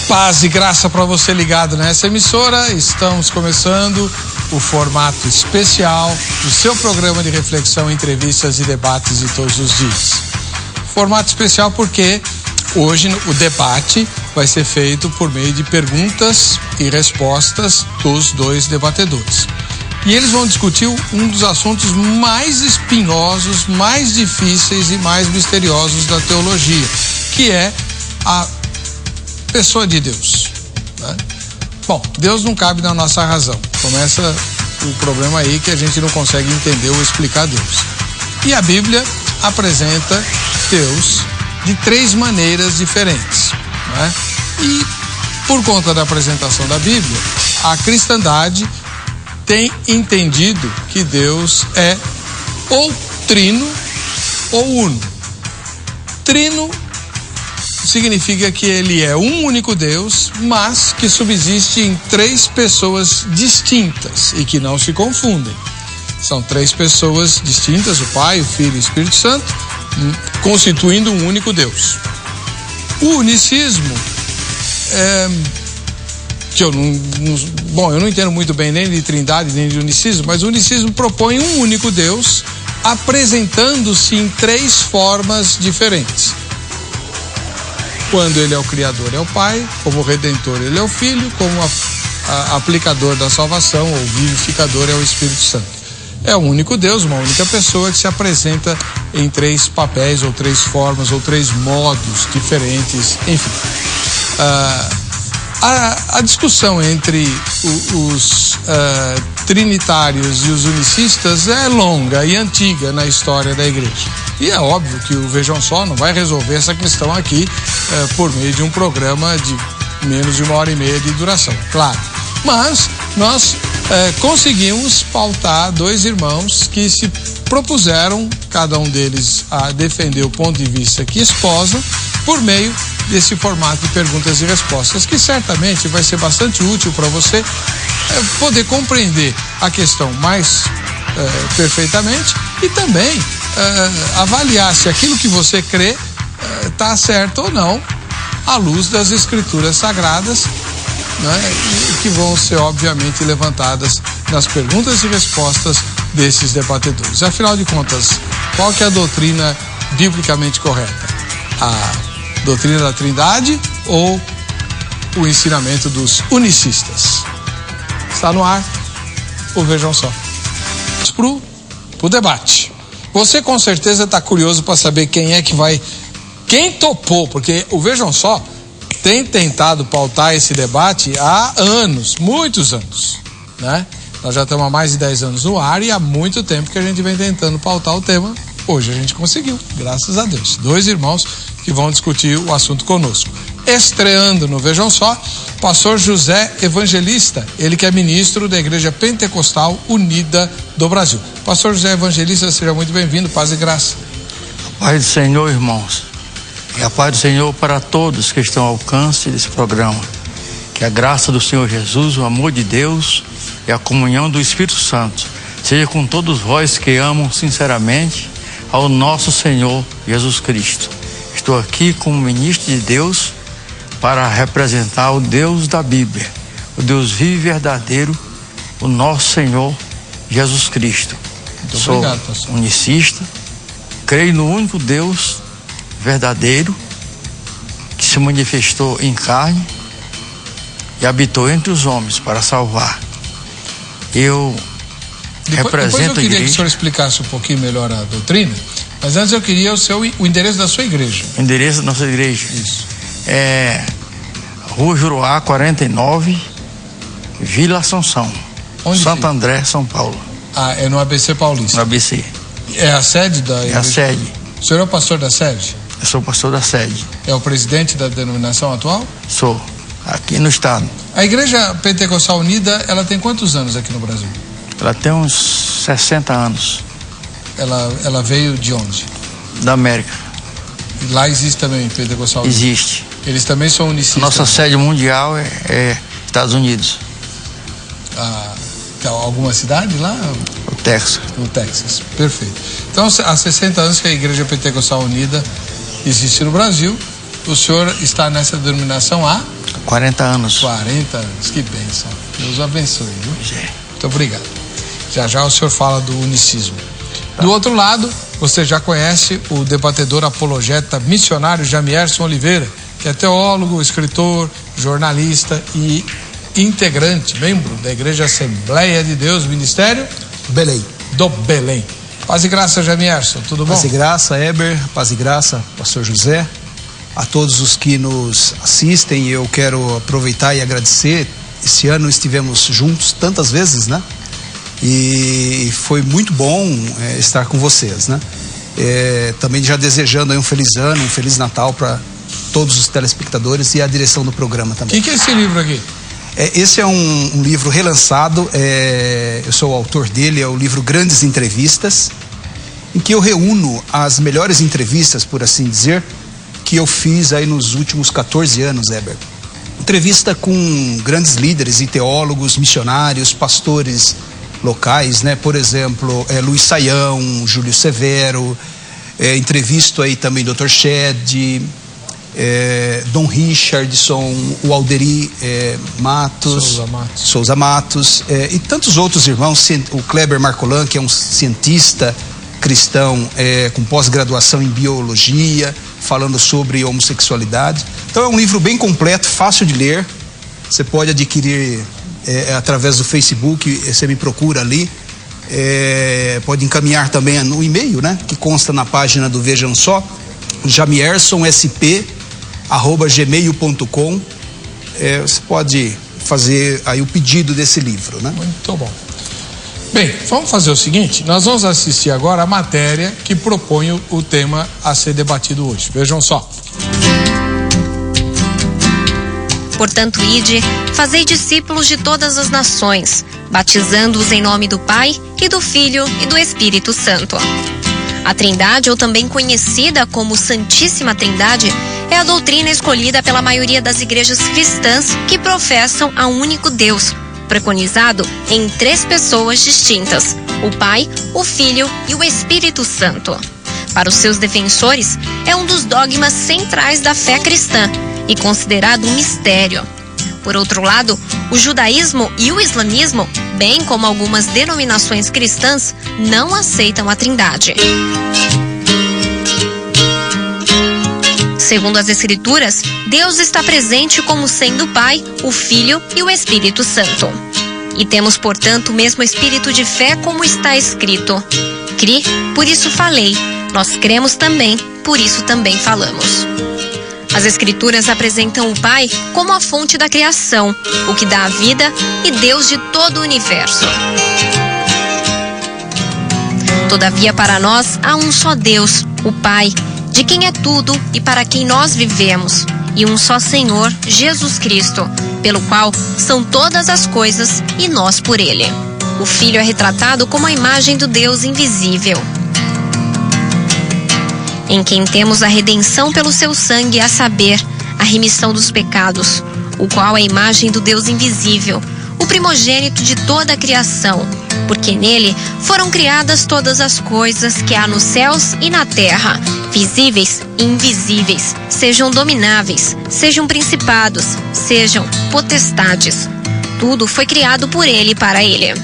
Paz e graça para você ligado nessa emissora. Estamos começando o formato especial do seu programa de reflexão, entrevistas e debates de todos os dias. Formato especial porque hoje o debate vai ser feito por meio de perguntas e respostas dos dois debatedores. E eles vão discutir um dos assuntos mais espinhosos, mais difíceis e mais misteriosos da teologia, que é a pessoa de Deus, né? Bom, Deus não cabe na nossa razão. Começa o problema aí que a gente não consegue entender ou explicar Deus. E a Bíblia apresenta Deus de três maneiras diferentes, né? E por conta da apresentação da Bíblia, a cristandade tem entendido que Deus é ou trino ou uno. Trino significa que ele é um único Deus, mas que subsiste em três pessoas distintas e que não se confundem. São três pessoas distintas, o Pai, o Filho e o Espírito Santo, constituindo um único Deus. O unicismo que eu não entendo muito bem nem de trindade nem de unicismo, mas o unicismo propõe um único Deus apresentando-se em três formas diferentes. Quando ele é o Criador, é o Pai; como Redentor, ele é o Filho; como aplicador da salvação ou vivificador, é o Espírito Santo. É um único Deus, uma única pessoa que se apresenta em três papéis, ou três formas, ou três modos diferentes, enfim. A discussão entre os trinitários e os unicistas é longa e antiga na história da igreja. E é óbvio que o Vejam Só não vai resolver essa questão aqui por meio de um programa de menos de 1h30 de duração, claro. Mas nós conseguimos pautar dois irmãos que se propuseram, cada um deles, a defender o ponto de vista que esposam, por meio desse formato de perguntas e respostas, que certamente vai ser bastante útil para você poder compreender a questão mais perfeitamente e também avaliar se aquilo que você crê está certo ou não, à luz das escrituras sagradas, né, que vão ser obviamente levantadas nas perguntas e respostas desses debatedores. Afinal de contas, qual que é a doutrina biblicamente correta? A doutrina da Trindade ou o ensinamento dos unicistas? Está no ar o Vejam Só. Pro debate. Você com certeza está curioso para saber quem é que vai, quem topou, porque o Vejam Só tem tentado pautar esse debate há anos, muitos anos, né? Nós já estamos há mais de 10 anos no ar e há muito tempo que a gente vem tentando pautar o tema. Hoje a gente conseguiu, graças a Deus. Dois irmãos que vão discutir o assunto conosco. Estreando no Vejam Só, pastor José Evangelista, ele que é ministro da Igreja Pentecostal Unida do Brasil. Pastor José Evangelista, seja muito bem-vindo, paz e graça. A paz do Senhor, irmãos, e a paz do Senhor para todos que estão ao alcance desse programa. Que a graça do Senhor Jesus, o amor de Deus e a comunhão do Espírito Santo seja com todos vós que amam sinceramente ao nosso Senhor Jesus Cristo. Estou aqui como ministro de Deus para representar o Deus da Bíblia, o Deus vivo e verdadeiro, o nosso Senhor Jesus Cristo. Muito obrigado, pastor. Sou unicista, creio no único Deus verdadeiro que se manifestou em carne e habitou entre os homens para salvar. Depois eu queria que o senhor explicasse um pouquinho melhor a doutrina, mas antes eu queria o endereço da sua igreja. O endereço da nossa igreja? Isso. É Rua Juruá 49, Vila Assunção, onde Santo fica? André, São Paulo. Ah, é no ABC Paulista. No ABC. É a sede da igreja? É a sede. O senhor é o pastor da sede? Eu sou pastor da sede. É o presidente da denominação atual? Sou, aqui no estado. A Igreja Pentecostal Unida, ela tem quantos anos aqui no Brasil? Ela tem uns 60 anos. Ela veio de onde? Da América. Lá existe também Pentecostal Unida? Existe. Eles também são unicistas? Nossa sede mundial é Estados Unidos. Alguma cidade lá? O Texas. No Texas, perfeito. Então, há 60 anos que a Igreja Pentecostal Unida existe no Brasil. O senhor está nessa denominação há? 40 anos. 40 anos, que bênção. Deus abençoe, viu? É. Muito obrigado. Já o senhor fala do unicismo. Do outro lado, você já conhece o debatedor apologeta missionário Jamierson Oliveira, que é teólogo, escritor, jornalista e integrante, membro da Igreja Assembleia de Deus, Ministério Belém. do Belém. Paz e graça, Jamierson, tudo bom? Paz e graça, Heber, paz e graça, pastor José, a todos os que nos assistem. Eu quero aproveitar e agradecer. Esse ano estivemos juntos tantas vezes, né? E foi muito bom estar com vocês, né? Também já desejando aí um feliz ano, um feliz Natal para todos os telespectadores e a direção do programa também. O que é esse livro aqui? Esse é um livro relançado, eu sou o autor dele, é o livro Grandes Entrevistas, em que eu reúno as melhores entrevistas, por assim dizer, que eu fiz aí nos últimos 14 anos, Heber. Entrevista com grandes líderes e teólogos, missionários, pastores locais, né? Por exemplo, Luiz Saião, Júlio Severo, entrevisto aí também Dr. Shed, Dom Richardson, o Alderi Souza Matos, e tantos outros irmãos, o Kleber Marcolan, que é um cientista cristão com pós-graduação em biologia, falando sobre homossexualidade. Então é um livro bem completo, fácil de ler, você pode adquirir através do Facebook, você me procura ali, pode encaminhar também no e-mail, né, que consta na página do Vejam Só, jamiersonsp@gmail.com. Você pode fazer aí o pedido desse livro, né? Muito bom. Bem, vamos fazer o seguinte, nós vamos assistir agora a matéria que propõe o tema a ser debatido hoje. Vejam só. Portanto, ide, fazei discípulos de todas as nações, batizando-os em nome do Pai, e do Filho e do Espírito Santo. A Trindade, ou também conhecida como Santíssima Trindade, é a doutrina escolhida pela maioria das igrejas cristãs que professam a um único Deus, preconizado em 3 pessoas distintas, o Pai, o Filho e o Espírito Santo. Para os seus defensores, é um dos dogmas centrais da fé cristã e considerado um mistério. Por outro lado, o judaísmo e o islamismo, bem como algumas denominações cristãs, não aceitam a Trindade. Segundo as Escrituras, Deus está presente como sendo o Pai, o Filho e o Espírito Santo. E temos, portanto, o mesmo espírito de fé, como está escrito: Cri, por isso falei. Nós cremos também, por isso também falamos. As Escrituras apresentam o Pai como a fonte da criação, o que dá a vida e Deus de todo o universo. Todavia, para nós, há um só Deus, o Pai, de quem é tudo e para quem nós vivemos, e um só Senhor, Jesus Cristo, pelo qual são todas as coisas e nós por Ele. O Filho é retratado como a imagem do Deus invisível, em quem temos a redenção pelo seu sangue, a saber, a remissão dos pecados, o qual é a imagem do Deus invisível, o primogênito de toda a criação, porque nele foram criadas todas as coisas que há nos céus e na terra, visíveis e invisíveis, sejam domináveis, sejam principados, sejam potestades. Tudo foi criado por ele e para ele.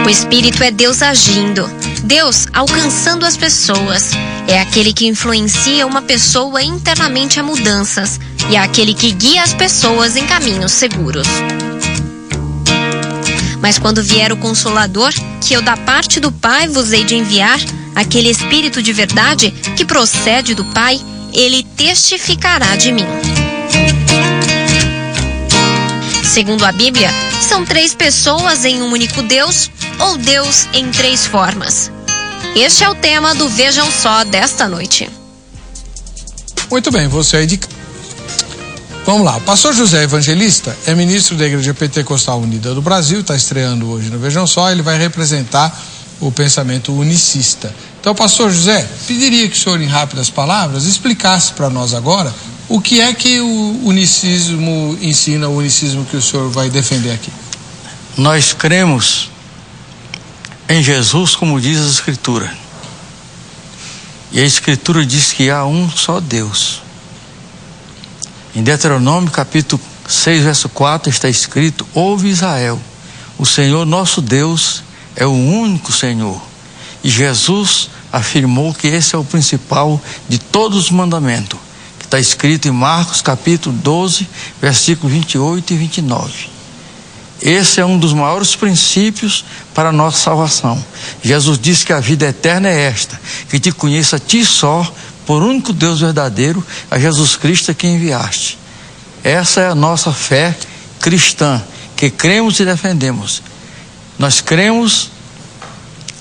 O Espírito é Deus agindo, Deus alcançando as pessoas. É aquele que influencia uma pessoa internamente a mudanças e é aquele que guia as pessoas em caminhos seguros. Mas quando vier o Consolador, que eu da parte do Pai vos hei de enviar, aquele Espírito de verdade que procede do Pai, ele testificará de mim. Segundo a Bíblia, são 3 pessoas em um único Deus, ou Deus em 3 formas. Este é o tema do Vejam Só desta noite. Muito bem, você aí de... Vamos lá, o pastor José Evangelista é ministro da Igreja Pentecostal Unida do Brasil, está estreando hoje no Vejam Só, ele vai representar o pensamento unicista. Então, pastor José, pediria que o senhor, em rápidas palavras, explicasse para nós agora o que é que o unicismo ensina, o unicismo que o senhor vai defender aqui. Nós cremos em Jesus, como diz a Escritura. E a Escritura diz que há um só Deus. Em Deuteronômio capítulo 6, verso 4 está escrito: ouve Israel, o Senhor nosso Deus é o único Senhor. E Jesus afirmou que esse é o principal de todos os mandamentos, que está escrito em Marcos capítulo 12, versículos 28 e 29. Esse é um dos maiores princípios para a nossa salvação. Jesus disse que a vida eterna é esta: que te conheça a ti só, por único Deus verdadeiro, a Jesus Cristo a quem enviaste. Essa é a nossa fé cristã, que cremos e defendemos. Nós cremos,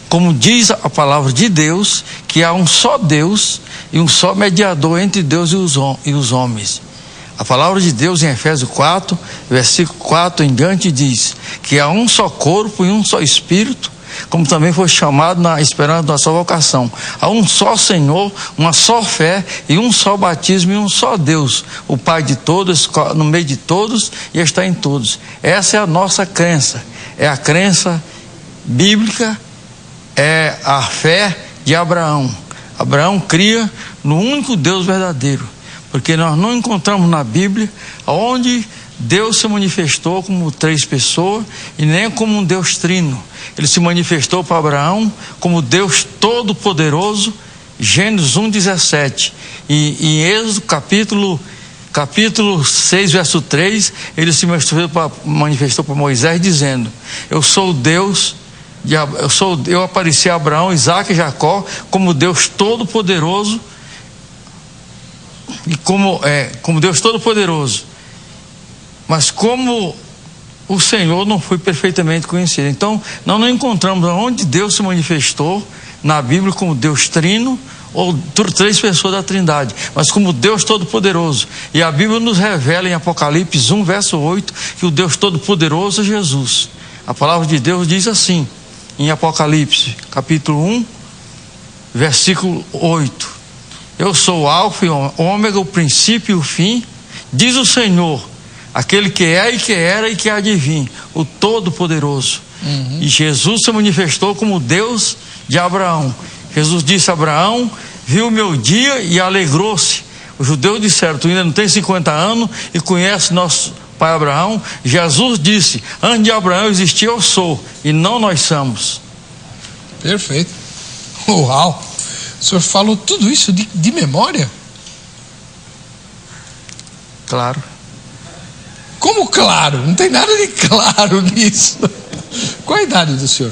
como diz a palavra de Deus, que há um só Deus e um só mediador entre Deus e os homens. A palavra de Deus em Efésios 4, versículo 4 em diante diz que há um só corpo e um só Espírito, como também foi chamado na esperança da sua vocação. Há um só Senhor, uma só fé e um só batismo e um só Deus, o Pai de todos, no meio de todos e está em todos. Essa é a nossa crença, é a crença bíblica, é a fé de Abraão. Abraão cria no único Deus verdadeiro, porque nós não encontramos na Bíblia onde Deus se manifestou como três pessoas e nem como um Deus trino. Ele se manifestou para Abraão como Deus Todo-Poderoso, Gênesis 1:17. E em Êxodo capítulo 6, verso 3, ele se manifestou para Moisés dizendo: eu sou Deus, eu apareci a Abraão, Isaque e Jacó como Deus Todo-Poderoso, e como Deus Todo-Poderoso, mas como o Senhor não foi perfeitamente conhecido. Então, nós não encontramos onde Deus se manifestou na Bíblia como Deus Trino, ou três pessoas da Trindade, mas como Deus Todo-Poderoso. E a Bíblia nos revela em Apocalipse 1, verso 8, que o Deus Todo-Poderoso é Jesus. A palavra de Deus diz assim, em Apocalipse, capítulo 1, versículo 8: eu sou o Alfa e o Ômega, o princípio e o fim, diz o Senhor, aquele que é e que era e que há de vir, o Todo-Poderoso. E Jesus se manifestou como Deus de Abraão. Jesus disse a Abraão: viu o meu dia e alegrou-se. Os judeus disseram: tu ainda não tem 50 anos e conhece nosso pai Abraão? Jesus disse: antes de Abraão existir, eu sou, e não nós somos. Perfeito. Uau! O senhor falou tudo isso de memória? Claro. Como claro? Não tem nada de claro nisso. Qual a idade do senhor?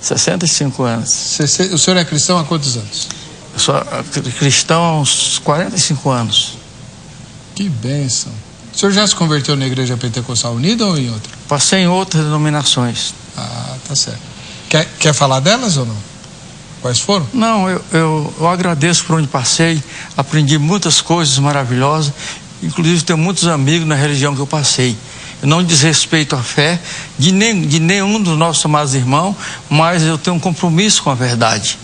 65 anos. O senhor é cristão há quantos anos? Eu sou cristão há uns 45 anos. Que bênção. O senhor já se converteu na Igreja Pentecostal Unida ou em outra? Passei em outras denominações. Ah, tá certo. Quer falar delas ou não? Quais foram? Não, eu agradeço por onde passei, aprendi muitas coisas maravilhosas, inclusive tenho muitos amigos na religião que eu passei. Eu não desrespeito a fé de nenhum dos nossos amados irmãos, mas eu tenho um compromisso com a verdade.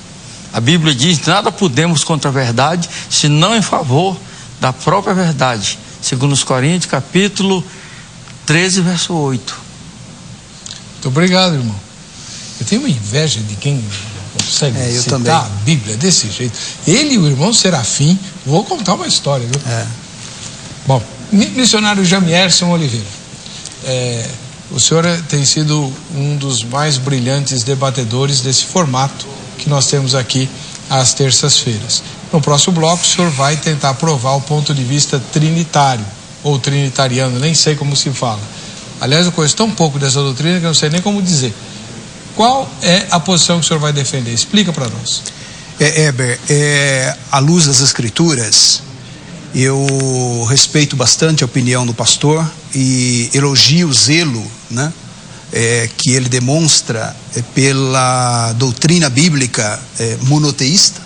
A Bíblia diz: nada podemos contra a verdade, senão em favor da própria verdade. Segundo os Coríntios, capítulo 13, verso 8. Muito obrigado, irmão. Eu tenho uma inveja de quem consegue citar também a Bíblia desse jeito. Ele e o irmão Serafim, vou contar uma história, viu? Bom, missionário Jamierson Oliveira, o senhor tem sido um dos mais brilhantes debatedores desse formato que nós temos aqui às terças-feiras. No próximo bloco, o senhor vai tentar provar o ponto de vista trinitário, ou trinitariano, nem sei como se fala. Aliás, eu conheço tão pouco dessa doutrina que eu não sei nem como dizer. Qual é a posição que o senhor vai defender? Explica para nós. Heber, à luz das Escrituras, eu respeito bastante a opinião do pastor e elogio o zelo, né, que ele demonstra pela doutrina bíblica monoteísta,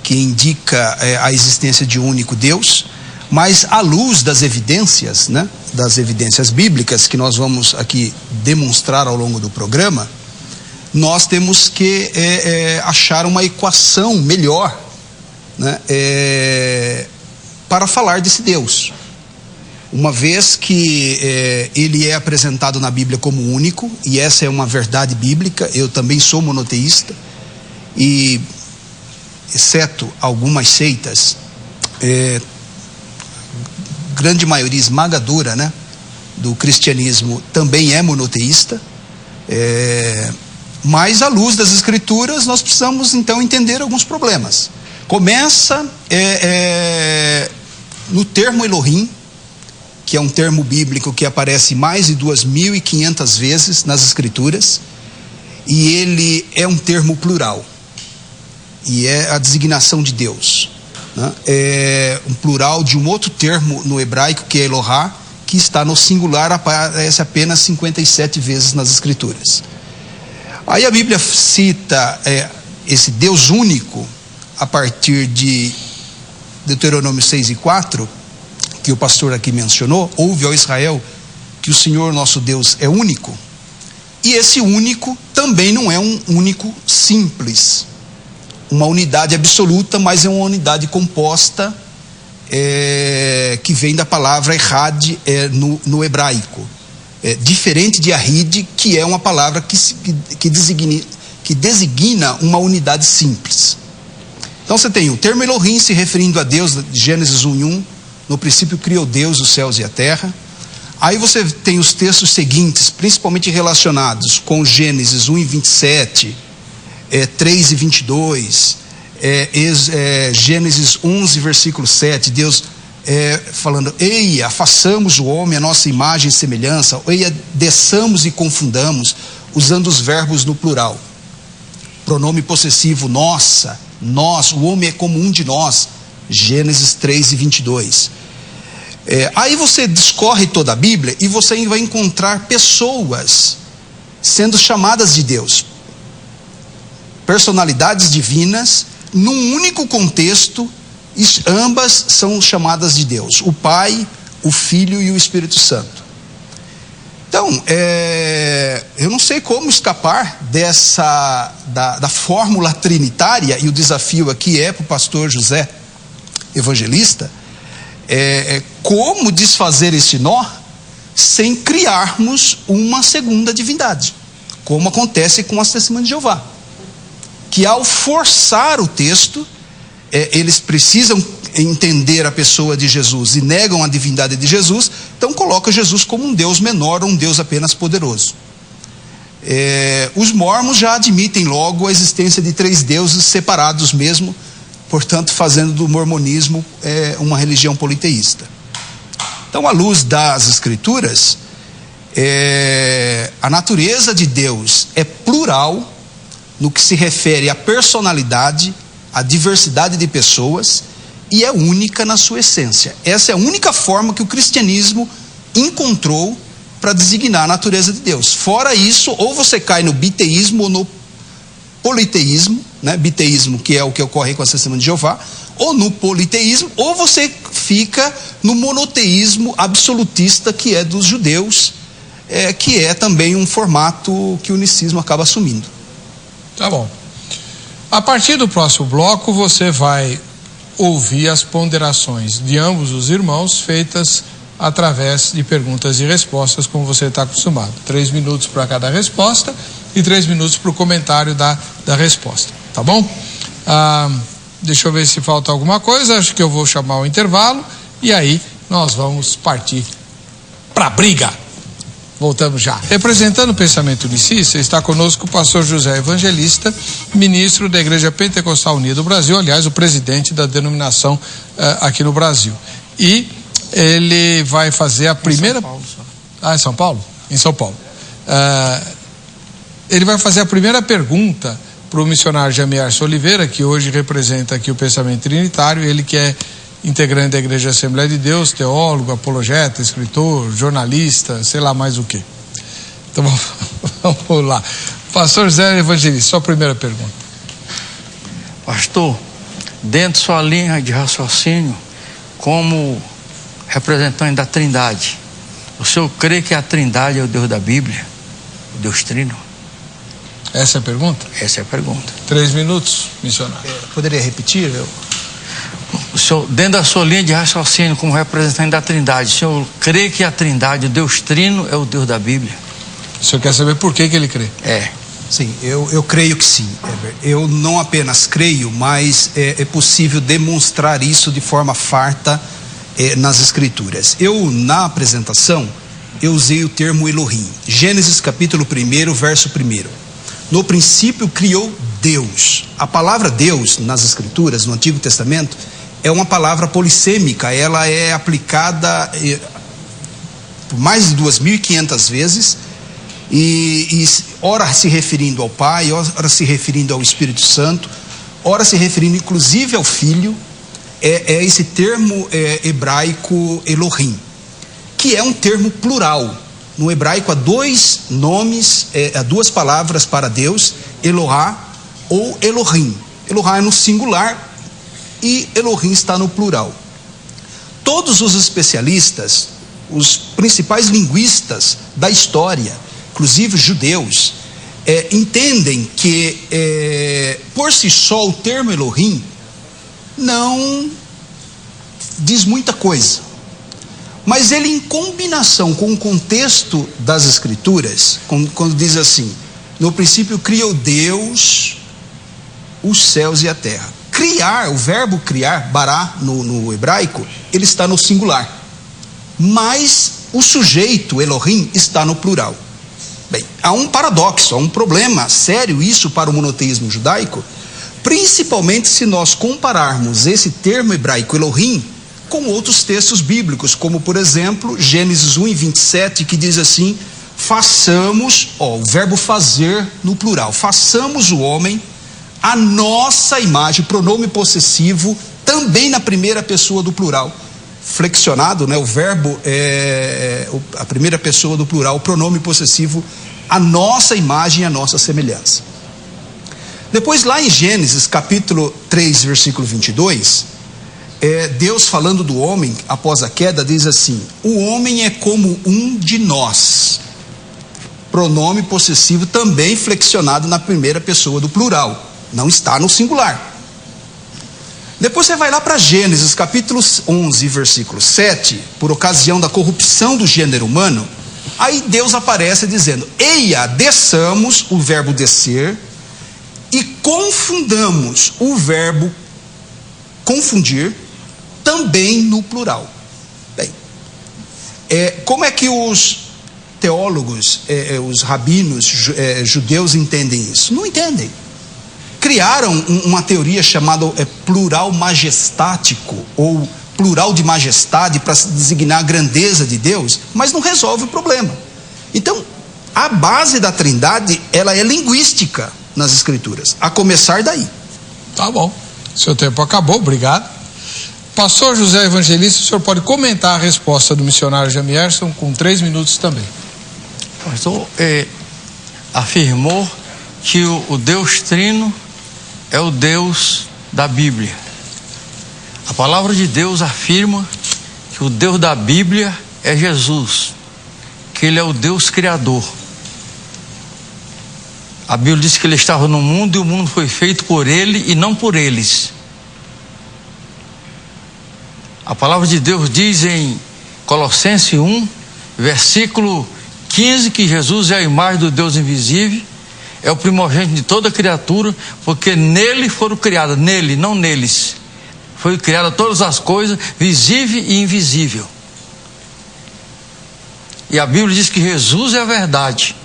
que indica a existência de um único Deus, mas à luz das evidências, né, das evidências bíblicas que nós vamos aqui demonstrar ao longo do programa, nós temos que achar uma equação melhor, né, para falar desse Deus, uma vez que ele é apresentado na Bíblia como único, e essa é uma verdade bíblica. Eu também sou monoteísta, e exceto algumas seitas grande maioria esmagadora, né, do cristianismo também é monoteísta. Mas à luz das Escrituras nós precisamos então entender alguns problemas. Começa no termo Elohim, que é um termo bíblico que aparece mais de 2.500 vezes nas Escrituras, e ele é um termo plural, e é a designação de Deus, né? É um plural de um outro termo no hebraico, que é Elohá, que está no singular, aparece apenas 57 vezes nas Escrituras. Aí a Bíblia cita esse Deus único a partir de Deuteronômio 6:4, que o pastor aqui mencionou. Ouve, ó Israel, que o Senhor nosso Deus é único. E esse único também não é um único simples, uma unidade absoluta, mas é uma unidade composta, que vem da palavra Echad no hebraico. Diferente de Ahid, que é uma palavra que designa uma unidade simples. Então você tem o termo Elohim se referindo a Deus, de Gênesis 1:1, no princípio criou Deus os céus e a terra. Aí você tem os textos seguintes, principalmente relacionados com Gênesis 1:27, 3:22, Gênesis 11, versículo 7, Deus falando: eia, façamos o homem a nossa imagem e semelhança, eia, desçamos e confundamos, usando os verbos no plural. Pronome possessivo, nossa, nós, o homem é como um de nós, Gênesis 3:22. Aí você discorre toda a Bíblia e você vai encontrar pessoas sendo chamadas de Deus, personalidades divinas, num único contexto. Ambas são chamadas de Deus, o Pai, o Filho e o Espírito Santo. Então, eu não sei como escapar da fórmula trinitária, e o desafio aqui para o pastor José Evangelista, como desfazer esse nó sem criarmos uma segunda divindade, como acontece com as Testemunhas de Jeová, que ao forçar o texto, eles precisam entender a pessoa de Jesus e negam a divindade de Jesus, então colocam Jesus como um Deus menor, ou um Deus apenas poderoso. Os mormons já admitem logo a existência de 3 deuses separados mesmo, portanto fazendo do mormonismo uma religião politeísta. Então, à luz das Escrituras, a natureza de Deus é plural no que se refere à personalidade, à diversidade de pessoas, e é única na sua essência. Essa é a única forma que o cristianismo encontrou para designar a natureza de Deus. Fora isso, ou você cai no biteísmo ou no politeísmo, né? Biteísmo, que é o que ocorre com a Testemunha de Jeová, ou no politeísmo, ou você fica no monoteísmo absolutista, que é dos judeus, que é também um formato que o unicismo acaba assumindo. Tá bom. A partir do próximo bloco, você vai ouvir as ponderações de ambos os irmãos, feitas através de perguntas e respostas, como você está acostumado. 3 minutos para cada resposta e 3 minutos para o comentário da resposta. Tá bom? Deixa eu ver se falta alguma coisa. Acho que eu vou chamar o intervalo e aí nós vamos partir para a briga. Voltamos já. Representando o pensamento unicista, está conosco o pastor José Evangelista, ministro da Igreja Pentecostal Unida do Brasil, aliás, o presidente da denominação aqui no Brasil. E ele vai fazer a primeira... Em São Paulo, só. Em São Paulo? Em São Paulo. Ele vai fazer a primeira pergunta para o missionário Jamiarson Oliveira, que hoje representa aqui o pensamento trinitário, ele que é integrante da Igreja Assembleia de Deus, teólogo, apologeta, escritor, jornalista, sei lá mais o que. Então vamos lá. Pastor José Evangelista, sua primeira pergunta. Pastor, dentro da sua linha de raciocínio, como representante da Trindade, o senhor crê que a Trindade é o Deus da Bíblia, o Deus Trino? Essa é a pergunta? Essa é a pergunta. 3 minutos, missionário. Poderia repetir? O senhor, dentro da sua linha de raciocínio como representante da Trindade, o senhor crê que a Trindade, o Deus Trino, é o Deus da Bíblia? O senhor quer saber por que ele crê? Sim, eu creio que sim, Heber. Eu não apenas creio, mas é possível demonstrar isso de forma farta nas Escrituras. Na apresentação, eu usei o termo Elohim. Gênesis capítulo 1, verso 1. No princípio criou Deus. A palavra Deus nas Escrituras, no Antigo Testamento, é uma palavra polissêmica. Ela é aplicada por mais de 2.500 vezes, e ora se referindo ao Pai, ora se referindo ao Espírito Santo, ora se referindo inclusive ao Filho. É esse termo hebraico Elohim, que é um termo plural. No hebraico há dois nomes, há duas palavras para Deus: Elohá ou Elohim. Elohá é no singular e Elohim está no plural. Todos os especialistas, os principais linguistas da história, inclusive judeus, entendem que por si só o termo Elohim não diz muita coisa, mas ele, em combinação com o contexto das Escrituras, quando diz assim: no princípio criou Deus os céus e a terra. Criar, o verbo criar, bará, no hebraico, ele está no singular, mas o sujeito Elohim está no plural. Bem, há um paradoxo, há um problema sério isso para o monoteísmo judaico, principalmente se nós compararmos esse termo hebraico Elohim com outros textos bíblicos, como por exemplo Gênesis 1:27, que diz assim: façamos, o verbo fazer no plural, façamos o homem a nossa imagem, pronome possessivo, também na primeira pessoa do plural, flexionado, né? O verbo a primeira pessoa do plural, o pronome possessivo, a nossa imagem e a nossa semelhança. Depois, lá em Gênesis capítulo 3, versículo 22, Deus falando do homem após a queda diz assim: o homem é como um de nós, pronome possessivo também flexionado na primeira pessoa do plural, não está no singular. Depois você vai lá para Gênesis capítulo 11, versículo 7, por ocasião da corrupção do gênero humano, aí Deus aparece dizendo: eia, desçamos, o verbo descer, e confundamos, o verbo confundir, também no plural. Bem, como é que os teólogos, os rabinos judeus entendem isso? Não entendem. Criaram uma teoria chamada plural majestático, ou plural de majestade, para designar a grandeza de Deus, mas não resolve o problema. Então, a base da Trindade, ela é linguística nas Escrituras, a começar daí. Tá bom, seu tempo acabou, obrigado. Pastor José Evangelista, o senhor pode comentar a resposta do missionário Jamierson com 3 minutos também. O pastor afirmou que o Deus Trino é o Deus da Bíblia. A palavra de Deus afirma que o Deus da Bíblia é Jesus, que Ele é o Deus Criador. A Bíblia diz que Ele estava no mundo e o mundo foi feito por Ele e não por eles. A palavra de Deus diz em Colossenses 1, versículo 15, que Jesus é a imagem do Deus invisível, é o primogênito de toda criatura, porque nele foram criadas, nele, não neles, foi criada todas as coisas, visível e invisível. E a Bíblia diz que Jesus é a verdade.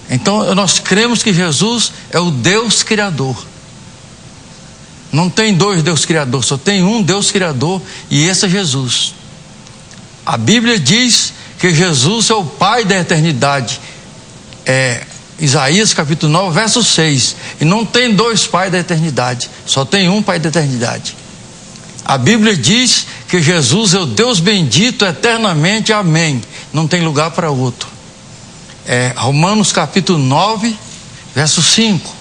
Então nós cremos que Jesus é o Deus Criador. Não tem dois Deus Criador, só tem um Deus Criador, e esse é Jesus. A Bíblia diz que Jesus é o Pai da eternidade. Isaías capítulo 9, verso 6. E não tem dois pais da eternidade, só tem um Pai da eternidade. A Bíblia diz que Jesus é o Deus bendito eternamente, amém. Não tem lugar para outro. Romanos capítulo 9, verso 5.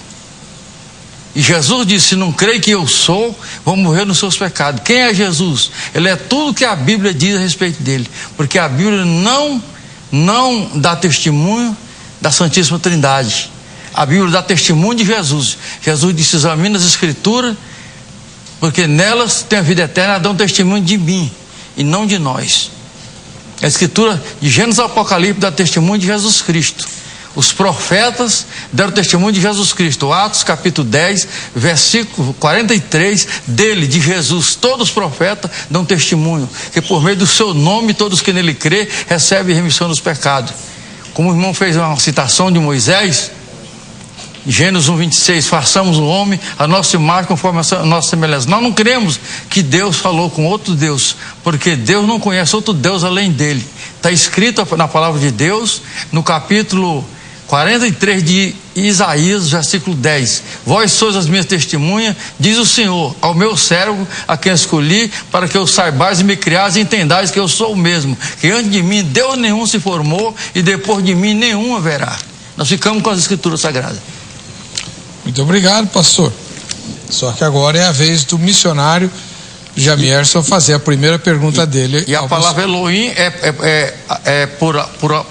E Jesus disse: se não crê que eu sou, vão morrer nos seus pecados. Quem é Jesus? Ele é tudo que a Bíblia diz a respeito dele, porque a Bíblia não dá testemunho da Santíssima Trindade. A Bíblia dá testemunho de Jesus. Jesus disse: examina as Escrituras, porque nelas tem a vida eterna, dão testemunho de mim e não de nós. A Escritura de Gênesis ao Apocalipse dá testemunho de Jesus Cristo. Os profetas deram testemunho de Jesus Cristo. Atos capítulo 10, versículo 43, dele, de Jesus, todos os profetas dão testemunho, que por meio do seu nome, todos que nele crê, recebem remissão dos pecados. Como o irmão fez uma citação de Moisés, Gênesis 1:26, façamos o homem a nossa imagem conforme a nossa semelhança. Nós não cremos que Deus falou com outro Deus, porque Deus não conhece outro Deus além dele. Está escrito na palavra de Deus, no capítulo 43 de Isaías, versículo 10. Vós sois as minhas testemunhas, diz o Senhor, ao meu servo, a quem escolhi, para que eu saibais e me criais e entendais que eu sou o mesmo, que antes de mim Deus nenhum se formou e depois de mim nenhum haverá. Nós ficamos com as Escrituras Sagradas. Muito obrigado, pastor. Só que agora é a vez do missionário Jamierson fazer a primeira pergunta dele. E a palavra Elohim é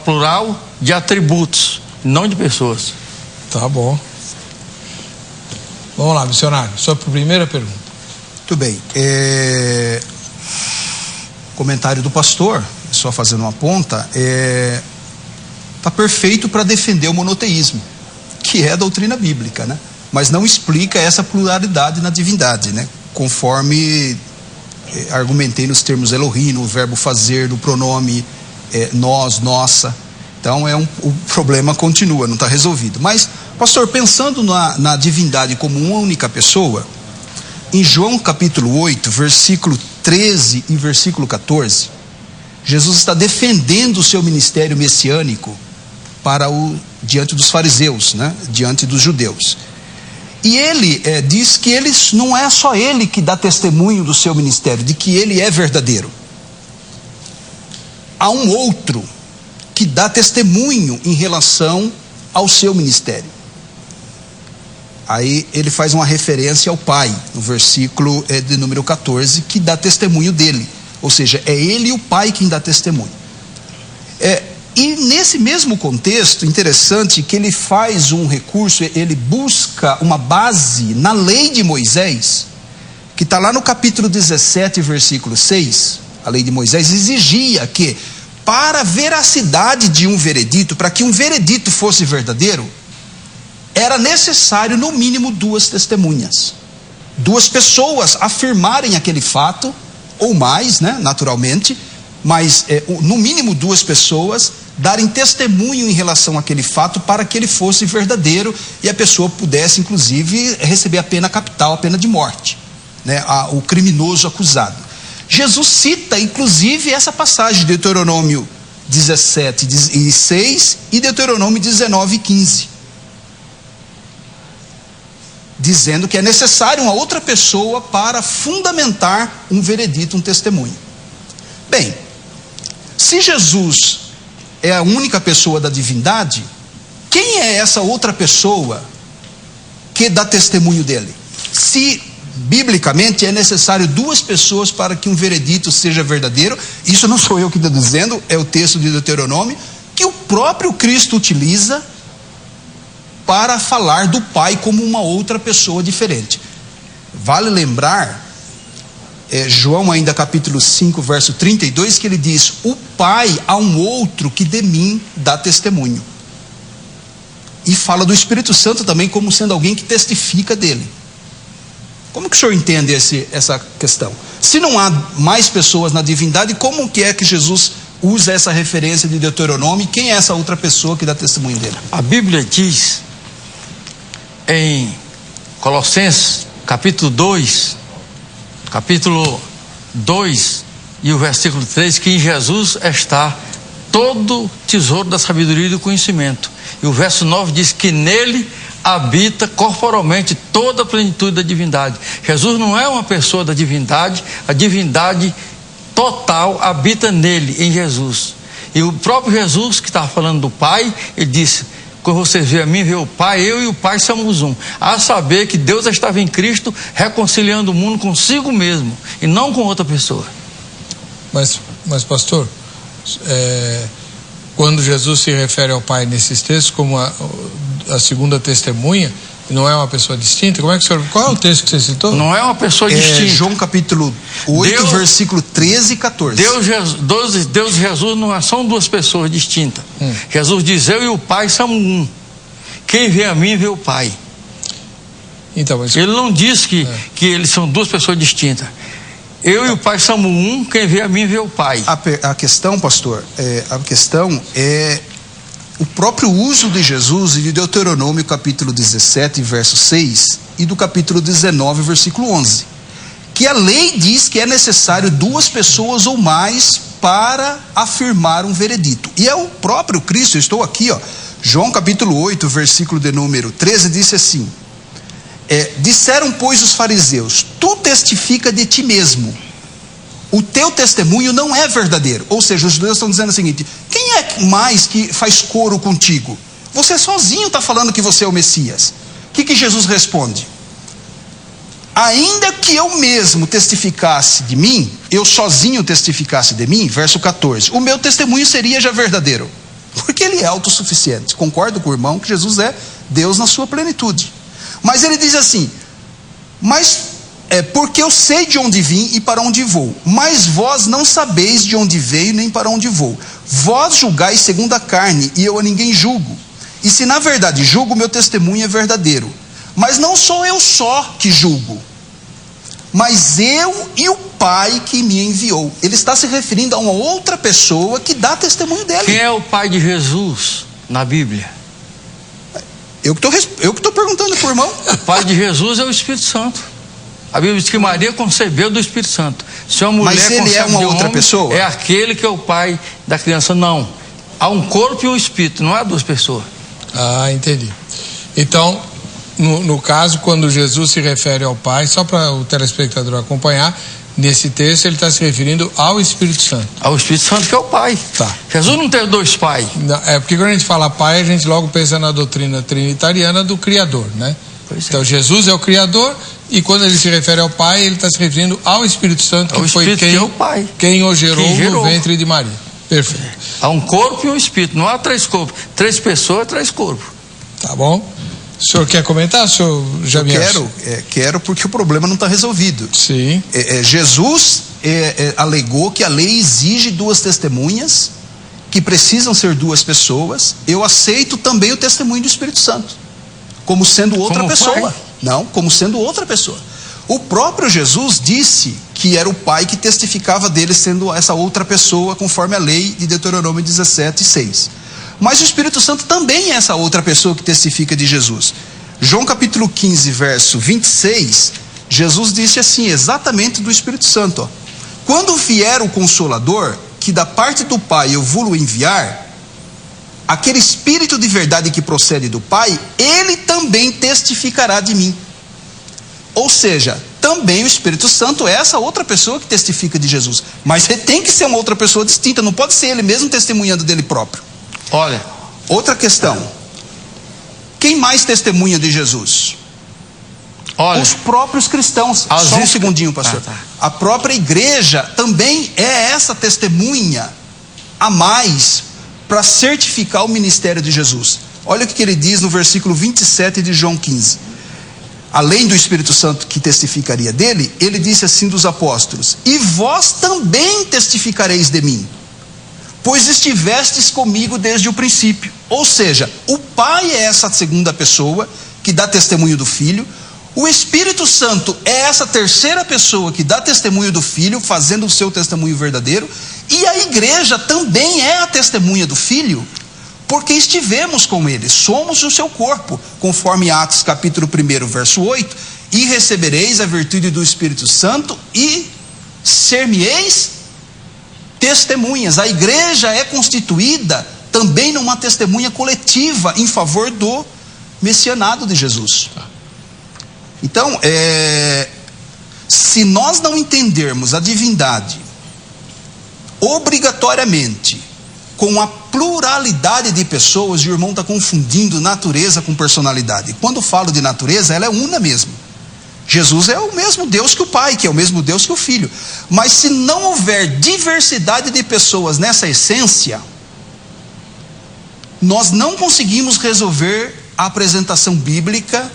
plural de atributos, não de pessoas. Tá bom. Vamos lá, missionário, sua primeira pergunta. Muito bem. Comentário do pastor, só fazendo uma ponta, está perfeito para defender o monoteísmo, que é a doutrina bíblica, né? Mas não explica essa pluralidade na divindade, né? Conforme argumentei nos termos Elohim, no verbo fazer, no pronome nós, nossa. Então o problema continua, não está resolvido. Mas, pastor, pensando na divindade como uma única pessoa, em João capítulo 8, versículo 13 e versículo 14, Jesus está defendendo o seu ministério messiânico diante dos fariseus, né? Diante dos judeus. E ele diz que não é só ele que dá testemunho do seu ministério, de que ele é verdadeiro. Há um outro que dá testemunho em relação ao seu ministério. Aí ele faz uma referência ao Pai, no versículo de número 14, que dá testemunho dele. Ou seja, é ele e o Pai quem dá testemunho. E nesse mesmo contexto, interessante que ele faz um recurso, ele busca uma base na lei de Moisés, que está lá no capítulo 17, versículo 6. A lei de Moisés exigia que, para a veracidade de um veredito, para que um veredito fosse verdadeiro, era necessário no mínimo 2 testemunhas. 2 pessoas afirmarem aquele fato, ou mais, né, naturalmente, mas no mínimo 2 pessoas darem testemunho em relação àquele fato para que ele fosse verdadeiro e a pessoa pudesse, inclusive, receber a pena capital, a pena de morte, né, o criminoso acusado. Jesus cita, inclusive, essa passagem de Deuteronômio 17:6 e Deuteronômio 19:15, dizendo que é necessário uma outra pessoa para fundamentar um veredito, um testemunho. Bem, se Jesus é a única pessoa da divindade, quem é essa outra pessoa que dá testemunho dele? Se biblicamente é necessário 2 pessoas para que um veredito seja verdadeiro, isso não sou eu que estou dizendo, é o texto de Deuteronômio, que o próprio Cristo utiliza para falar do Pai como uma outra pessoa diferente. Vale lembrar, João ainda capítulo 5, verso 32, que ele diz: o Pai há um outro que de mim dá testemunho. E fala do Espírito Santo também como sendo alguém que testifica dele. Como que o senhor entende essa questão? Se não há mais pessoas na divindade, como que é que Jesus usa essa referência de Deuteronômio? E quem é essa outra pessoa que dá testemunho dele? A Bíblia diz em Colossenses capítulo 2 e o versículo 3, que em Jesus está todo o tesouro da sabedoria e do conhecimento. E o verso 9 diz que nele habita corporalmente toda a plenitude da divindade. Jesus não é uma pessoa da divindade, a divindade total habita nele, em Jesus. E o próprio Jesus, que está falando do Pai, ele disse: quando você vê a mim, vê o Pai, eu e o Pai somos um. A saber que Deus estava em Cristo reconciliando o mundo consigo mesmo e não com outra pessoa. Mas pastor, quando Jesus se refere ao Pai nesses textos como a segunda testemunha, não é uma pessoa distinta? Como é que o senhor, qual é o texto que você citou? Não é uma pessoa distinta. João capítulo 8, versículo 13 e 14. Deus e Jesus não são duas pessoas distintas. Jesus diz: eu e o Pai somos um. Quem vê a mim vê o Pai. Então, mas... Ele não diz que eles são duas pessoas distintas. Eu e o Pai somos um, quem vê a mim vê o Pai. A questão, pastor, a questão é o próprio uso de Jesus de Deuteronômio capítulo 17, verso 6 e do capítulo 19, versículo 11. Que a lei diz que é necessário duas pessoas ou mais para afirmar um veredito. E é o próprio Cristo, eu estou aqui, João capítulo 8, versículo de número 13, disse assim: disseram, pois, os fariseus: tu testifica de ti mesmo, o teu testemunho não é verdadeiro. Ou seja, os judeus estão dizendo o seguinte: quem é mais que faz coro contigo? Você sozinho está falando que você é o Messias. O que Jesus responde? Ainda que eu mesmo testificasse de mim, eu sozinho testificasse de mim, verso 14, o meu testemunho seria já verdadeiro, porque ele é autossuficiente. Concordo com o irmão que Jesus é Deus na sua plenitude. Mas ele diz assim: porque eu sei de onde vim e para onde vou, mas vós não sabeis de onde veio nem para onde vou. Vós julgais segundo a carne, e eu a ninguém julgo. E se na verdade julgo, meu testemunho é verdadeiro. Mas não sou eu só que julgo, mas eu e o Pai que me enviou. Ele está se referindo a uma outra pessoa que dá testemunho dele. Quem é o Pai de Jesus na Bíblia? Eu que estou perguntando para o irmão. O Pai de Jesus é o Espírito Santo. A Bíblia diz que Maria concebeu do Espírito Santo. Se uma mulher Mas ele é uma outra homem, pessoa? É aquele que é o pai da criança. Não. Há um corpo e um espírito, não há duas pessoas. Ah, entendi. Então, no caso, quando Jesus se refere ao Pai, só para o telespectador acompanhar, nesse texto ele está se referindo ao Espírito Santo. Ao Espírito Santo que é o Pai. Tá. Jesus não teve dois pais. É porque quando a gente fala Pai, a gente logo pensa na doutrina trinitariana do Criador, né? Então Jesus é o Criador, e quando ele se refere ao Pai, ele está se referindo ao Espírito Santo, que foi quem o gerou no ventre de Maria. Perfeito. Há um corpo e um espírito, não há três corpos. Três pessoas, três corpos. Tá bom. O senhor quer comentar, senhor Jamiel? Quero, porque o problema não está resolvido. Sim. Jesus alegou que a lei exige duas testemunhas, que precisam ser duas pessoas. Eu aceito também o testemunho do Espírito Santo, como sendo outra pessoa. Pai? Não, como sendo outra pessoa. O próprio Jesus disse que era o Pai que testificava dele sendo essa outra pessoa, conforme a lei de Deuteronômio 17, 6. Mas o Espírito Santo também é essa outra pessoa que testifica de Jesus. João capítulo 15, verso 26, Jesus disse assim, exatamente do Espírito Santo: quando vier o Consolador, que da parte do Pai eu vou enviar, aquele Espírito de verdade que procede do Pai, ele também testificará de mim. Ou seja, também o Espírito Santo é essa outra pessoa que testifica de Jesus. Mas ele tem que ser uma outra pessoa distinta, não pode ser ele mesmo testemunhando dele próprio. Olha, outra questão: quem mais testemunha de Jesus? Olha, os próprios cristãos. Só um segundinho, pastor. A própria igreja também é essa testemunha a mais para certificar o ministério de Jesus. Olha o que ele diz no versículo 27 de João 15. Além do Espírito Santo que testificaria dele, ele disse assim dos apóstolos: e vós também testificareis de mim, pois estivestes comigo desde o princípio. Ou seja, o Pai é essa segunda pessoa que dá testemunho do Filho, o Espírito Santo é essa terceira pessoa que dá testemunho do Filho, fazendo o seu testemunho verdadeiro, e a igreja também é a testemunha do Filho, porque estivemos com ele, somos o seu corpo, conforme Atos capítulo 1, verso 8, e recebereis a virtude do Espírito Santo e ser-me-eis testemunhas. A igreja é constituída também numa testemunha coletiva em favor do messianado de Jesus. Então, se nós não entendermos a divindade obrigatoriamente com a pluralidade de pessoas, o irmão está confundindo natureza com personalidade. Quando falo de natureza, ela é una mesmo. Jesus é o mesmo Deus que o Pai, que é o mesmo Deus que o Filho. Mas se não houver diversidade de pessoas nessa essência, nós não conseguimos resolver a apresentação bíblica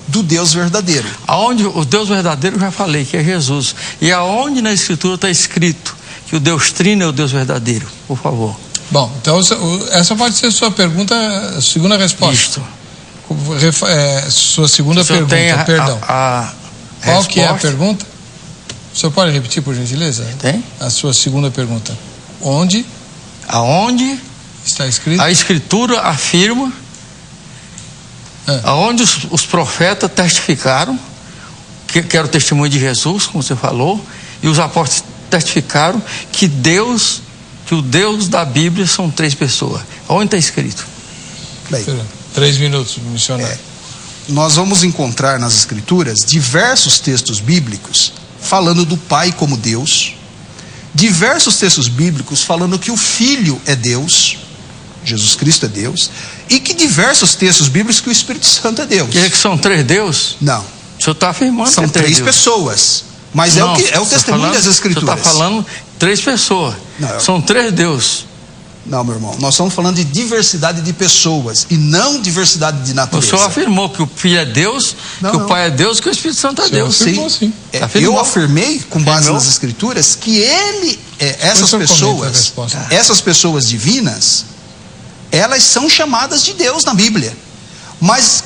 do Deus verdadeiro. Aonde o Deus verdadeiro, já falei, que é Jesus. E aonde na Escritura está escrito que o Deus Trino é o Deus verdadeiro? Por favor. Bom, então essa pode ser sua pergunta, segunda resposta. Isto. Sua segunda pergunta, perdão. Qual que é a pergunta? O senhor pode repetir, por gentileza? Tem. A sua segunda pergunta. Onde? Aonde está escrito? A Escritura afirma, aonde os profetas testificaram, que era o testemunho de Jesus, como você falou, e os apóstolos testificaram que o Deus da Bíblia são 3 pessoas. Onde está escrito? Bem, 3 minutos, missionário. Nós vamos encontrar nas Escrituras diversos textos bíblicos falando do Pai como Deus, diversos textos bíblicos falando que o Filho é Deus, Jesus Cristo é Deus, e que diversos textos bíblicos que o Espírito Santo é Deus. E que são 3 deuses? Não. O senhor está afirmando são que é 3 pessoas. Mas não, é o testemunho das Escrituras. Você está falando 3 pessoas. Não, são 3 deuses. Não, meu irmão, nós estamos falando de diversidade de pessoas e não diversidade de natureza. O senhor afirmou que o Filho é Deus, que o Pai é Deus, que o Espírito Santo é Deus. Sim. Eu afirmei, com base nas Escrituras, que essas pessoas divinas, elas são chamadas de Deus na Bíblia. Mas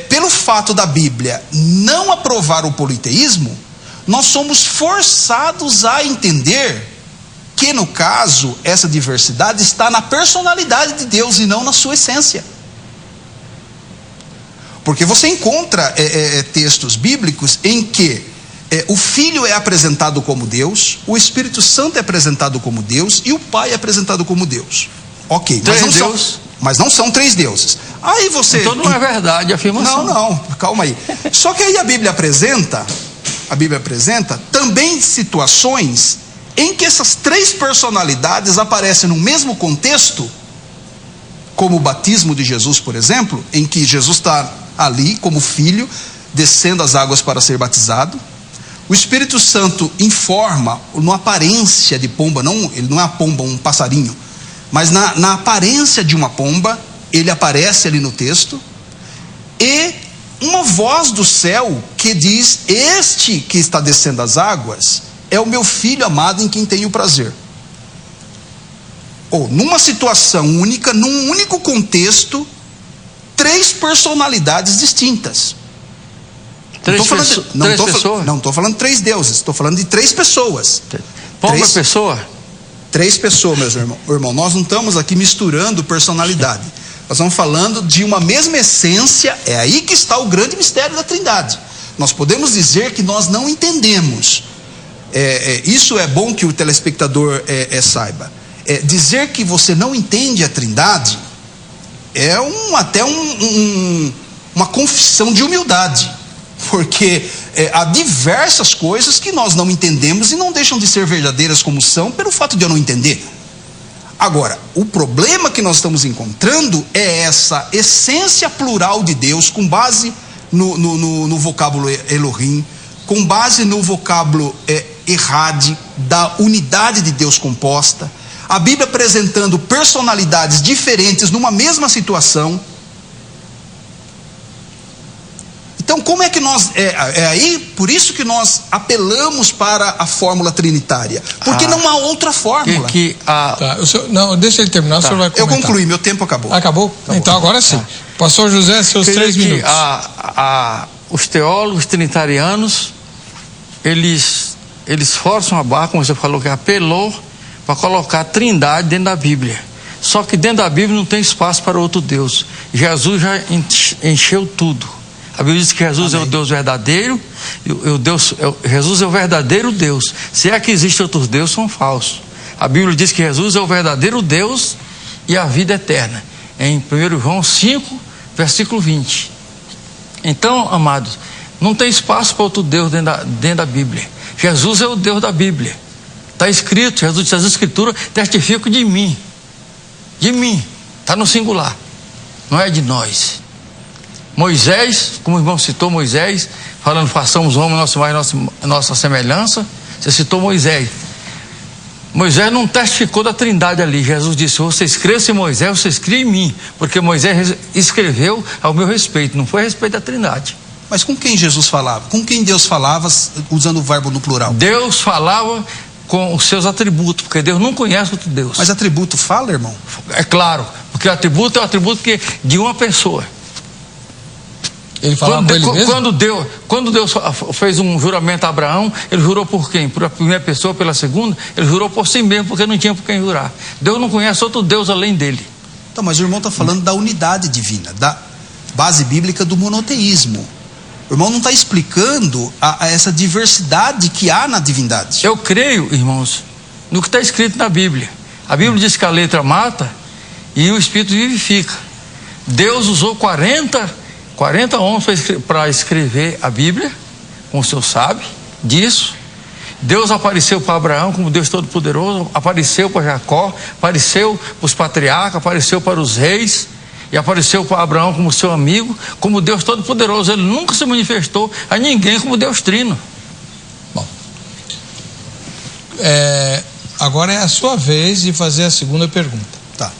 pelo fato da Bíblia não aprovar o politeísmo, nós somos forçados a entender que, no caso, essa diversidade está na personalidade de Deus e não na sua essência. Porque você encontra textos bíblicos em que o Filho é apresentado como Deus, o Espírito Santo é apresentado como Deus e o Pai é apresentado como Deus. Ok, mas não são 3 deuses. Aí você... Então não é verdade a afirmação. Não, calma aí. Só que aí a Bíblia apresenta também situações em que essas 3 personalidades aparecem no mesmo contexto, como o batismo de Jesus, por exemplo, em que Jesus está ali como filho, descendo as águas para ser batizado. O Espírito Santo informa, numa aparência de pomba, ele não é uma pomba, um passarinho, mas na aparência de uma pomba, ele aparece ali no texto, e uma voz do céu que diz: este que está descendo as águas é o meu Filho amado em quem tenho prazer. Ou numa situação única, num único contexto, 3 personalidades distintas. Não estou falando 3 deuses, estou falando de 3 pessoas. Pomba pessoa? 3 pessoas, meus irmãos. Irmão, nós não estamos aqui misturando personalidade. Nós estamos falando de uma mesma essência. É aí que está o grande mistério da Trindade. Nós podemos dizer que nós não entendemos. Isso é bom que o telespectador saiba. Dizer que você não entende a Trindade é até uma confissão de humildade, porque há diversas coisas que nós não entendemos e não deixam de ser verdadeiras como são pelo fato de eu não entender. Agora, o problema que nós estamos encontrando é essa essência plural de Deus, com base no vocábulo Elohim, com base no vocábulo Errad, da unidade de Deus composta, a Bíblia apresentando personalidades diferentes numa mesma situação. Então, como é que nós... por isso que nós apelamos para a fórmula trinitária. Porque não há outra fórmula. Não, deixa ele terminar, o senhor vai comentar. Eu concluí, meu tempo acabou. Acabou? Então agora sim. Pastor José, seus 3 minutos. Os teólogos trinitarianos, eles forçam a barra, como você falou, que apelou para colocar a Trindade dentro da Bíblia. Só que dentro da Bíblia não tem espaço para outro Deus. Jesus já encheu tudo. A Bíblia diz que Jesus é o Deus verdadeiro, Jesus é o verdadeiro Deus. Se é que existem outros deuses, são falsos. A Bíblia diz que Jesus é o verdadeiro Deus e a vida eterna. Em 1 João 5, versículo 20. Então, amados, não tem espaço para outro Deus dentro da Bíblia. Jesus é o Deus da Bíblia. Está escrito, Jesus disse: as Escrituras testificam de mim. De mim. Está no singular. Não é de nós. Moisés, como o irmão citou Moisés, falando: façamos o homem nossa semelhança. Você citou Moisés. Moisés não testificou da Trindade ali. Jesus disse: vocês crescem em Moisés, vocês criam em mim, porque Moisés escreveu ao meu respeito, não foi a respeito da Trindade. Mas com quem Jesus falava? Com quem Deus falava, usando o verbo no plural? Deus falava com os seus atributos, porque Deus não conhece outro Deus. Mas atributo fala, irmão? É claro, porque o atributo é o atributo de uma pessoa. Ele falava com ele mesmo? Quando Deus fez um juramento a Abraão, ele jurou por quem? Por a primeira pessoa, pela segunda? Ele jurou por si mesmo, porque não tinha por quem jurar. Deus não conhece outro Deus além dele. Então, mas o irmão está falando da unidade divina, da base bíblica do monoteísmo. O irmão não está explicando essa diversidade que há na divindade. Eu creio, irmãos, no que está escrito na Bíblia. A Bíblia diz que a letra mata e o Espírito vivifica. Deus usou 40 homens para escrever a Bíblia, como o senhor sabe disso. Deus apareceu para Abraão como Deus Todo-Poderoso, apareceu para Jacó, apareceu para os patriarcas, apareceu para os reis, e apareceu para Abraão como seu amigo, como Deus Todo-Poderoso. Ele nunca se manifestou a ninguém como Deus Trino. Bom, agora é a sua vez de fazer a segunda pergunta. Tá.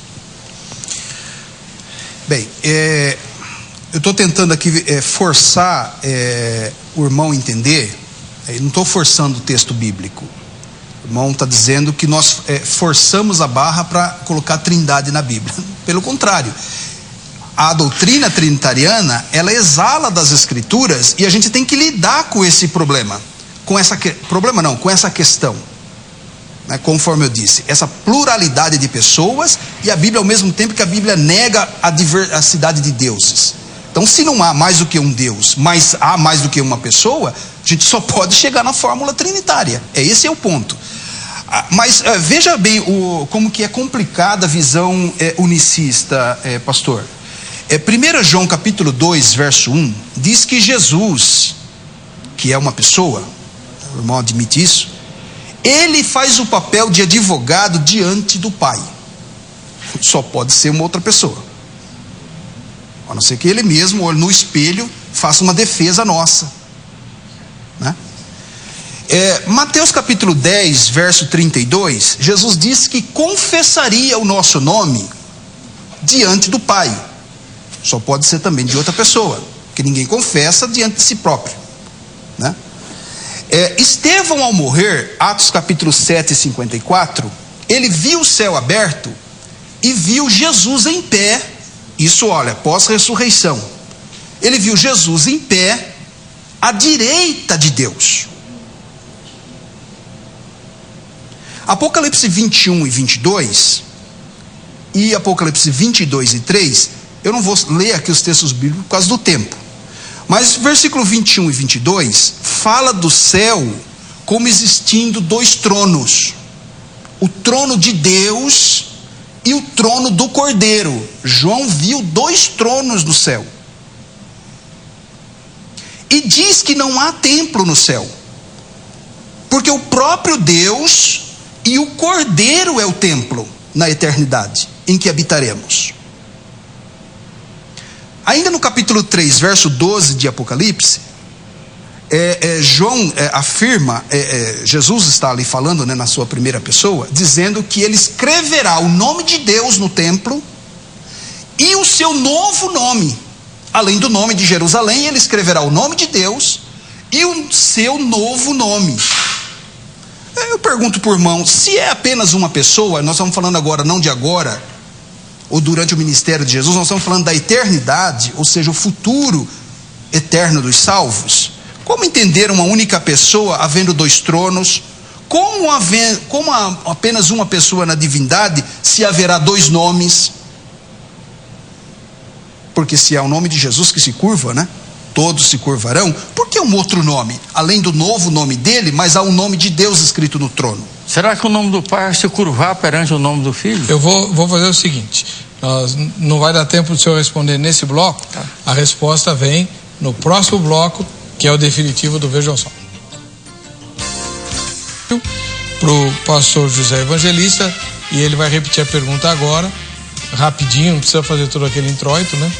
Bem, eu estou tentando aqui forçar o irmão a entender. Eu não estou forçando o texto bíblico. O irmão está dizendo que nós forçamos a barra para colocar a trindade na Bíblia. Pelo contrário, a doutrina trinitariana, ela exala das Escrituras e a gente tem que lidar com esse problema. Com essa questão. Né? Conforme eu disse, essa pluralidade de pessoas e a Bíblia, ao mesmo tempo que a Bíblia nega a diversidade de deuses. Então, se não há mais do que um Deus, mas há mais do que uma pessoa, a gente só pode chegar na fórmula trinitária. Esse é o ponto. Mas veja bem como que é complicada a visão unicista, pastor. 1 João capítulo 2, verso 1, diz que Jesus, que é uma pessoa, o irmão admite isso, ele faz o papel de advogado diante do Pai. Só pode ser uma outra pessoa. A não ser que ele mesmo, no espelho, faça uma defesa nossa. Né? Mateus capítulo 10, verso 32, Jesus disse que confessaria o nosso nome diante do Pai. Só pode ser também de outra pessoa, que ninguém confessa diante de si próprio. Né? Estevão, ao morrer, Atos capítulo 7, 54, ele viu o céu aberto e viu Jesus em pé. Isso, olha, pós-ressurreição. Ele viu Jesus em pé à direita de Deus. Apocalipse 21 e 22 e Apocalipse 22 e 3, eu não vou ler aqui os textos bíblicos por causa do tempo. Mas versículo 21 e 22 fala do céu como existindo dois tronos. O trono de Deus e o trono do Cordeiro. João viu dois tronos no céu. E diz que não há templo no céu. Porque o próprio Deus e o Cordeiro é o templo na eternidade em que habitaremos. Ainda no capítulo 3, verso 12 de Apocalipse, João afirma, Jesus está ali falando, né, na sua primeira pessoa, dizendo que ele escreverá o nome de Deus no templo e o seu novo nome. Além do nome de Jerusalém, ele escreverá o nome de Deus e o seu novo nome. Eu pergunto por irmão, se é apenas uma pessoa, nós estamos falando agora, não de agora, ou durante o ministério de Jesus, nós estamos falando da eternidade, ou seja, o futuro eterno dos salvos. Como entender uma única pessoa havendo dois tronos? Como apenas uma pessoa na divindade, se haverá dois nomes? Porque se há o nome de Jesus que se curva, né? Todos se curvarão. Por que um outro nome? Além do novo nome dele, mas há um nome de Deus escrito no trono. Será que o nome do Pai vai se curvar perante o nome do Filho? Eu vou fazer o seguinte, não vai dar tempo de o senhor responder nesse bloco, tá? A resposta vem no próximo bloco, que é o definitivo do Vejam Só. Para o pastor José Evangelista, e ele vai repetir a pergunta agora, rapidinho, não precisa fazer todo aquele introito, né?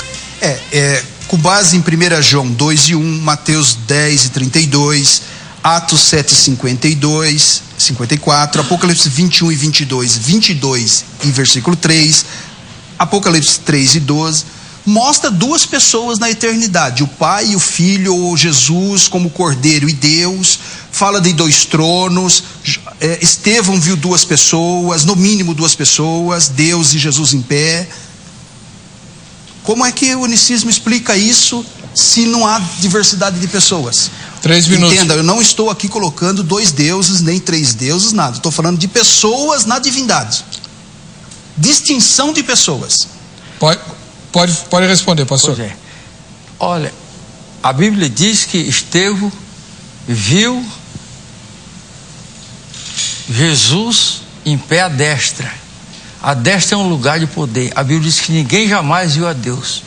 Com base em 1 João 2 e 1, Mateus 10 e 32, Atos 7 e 54, Apocalipse 21 e 22 e versículo 3, Apocalipse 3 e 12, mostra duas pessoas na eternidade, o Pai e o Filho, ou Jesus como Cordeiro e Deus. Fala de dois tronos. Estevão viu duas pessoas, no mínimo duas pessoas, Deus e Jesus em pé. Como é que o unicismo explica isso se não há diversidade de pessoas? 3 minutos. Entenda, eu não estou aqui colocando 2 deuses, nem 3 deuses, nada. Estou falando de pessoas na divindade. Distinção de pessoas. Pode responder, pastor. Pois é. Olha, a Bíblia diz que Estevão viu Jesus em pé à destra. A destra é um lugar de poder. A Bíblia diz que ninguém jamais viu a Deus.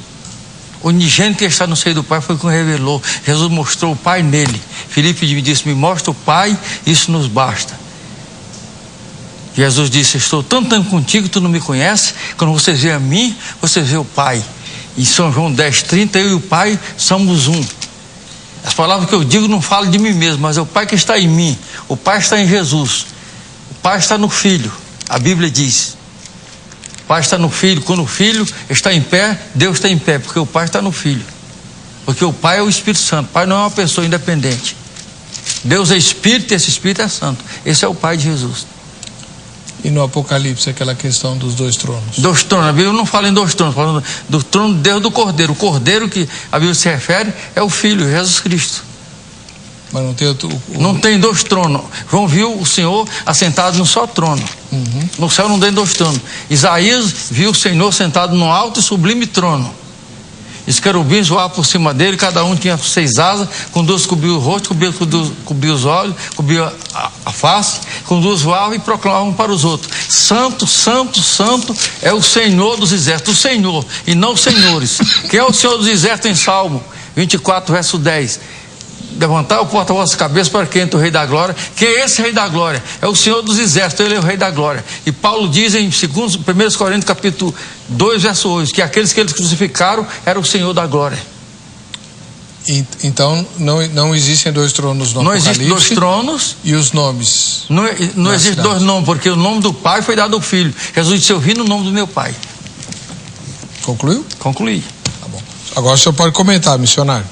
O unigênito que está no seio do Pai foi quem revelou. Jesus mostrou o Pai nele. Filipe me disse: me mostra o Pai, isso nos basta. Jesus disse: estou tanto tempo contigo, tu não me conheces. Quando você vê a mim, você vê o Pai. Em São João 10:30, eu e o Pai somos um. As palavras que eu digo não falam de mim mesmo, mas é o Pai que está em mim. O Pai está em Jesus. O Pai está no Filho. A Bíblia diz: o Pai está no Filho. Quando o Filho está em pé, Deus está em pé, porque o Pai está no Filho. Porque o Pai é o Espírito Santo. O Pai não é uma pessoa independente. Deus é Espírito e esse Espírito é Santo. Esse é o Pai de Jesus. E no Apocalipse, aquela questão dos 2 tronos? 2 tronos. A Bíblia não fala em 2 tronos, fala do trono de Deus, do Cordeiro. O Cordeiro que a Bíblia se refere é o Filho, Jesus Cristo. Mas não tem Não tem 2 tronos. João viu o Senhor assentado num só trono. No céu não tem 2 tronos. Isaías viu o Senhor sentado num alto e sublime trono. Os querubins voavam por cima dele, cada um tinha 6 asas, com 2 cobriu o rosto, cobriu os olhos, cobriu a face, com 2 voavam e proclamavam para os outros: Santo, Santo, Santo é o Senhor dos exércitos, o Senhor, e não os senhores. Quem é o Senhor dos exércitos em Salmo 24, verso 10? Levantar o porta a vossa cabeça para que entre o Rei da Glória. Quem é esse Rei da Glória? É o Senhor dos exércitos, ele é o Rei da Glória. E Paulo diz em 1 Coríntios capítulo 2, verso 8, que aqueles que eles crucificaram era o Senhor da Glória. Então não existem 2 tronos no Apocalipse. Não existem 2 tronos. E os nomes? Não existem 2 nomes, porque o nome do Pai foi dado ao Filho. Jesus disse: eu vim no nome do meu Pai. Concluiu? Concluí. Tá bom. Agora o senhor pode comentar, missionário.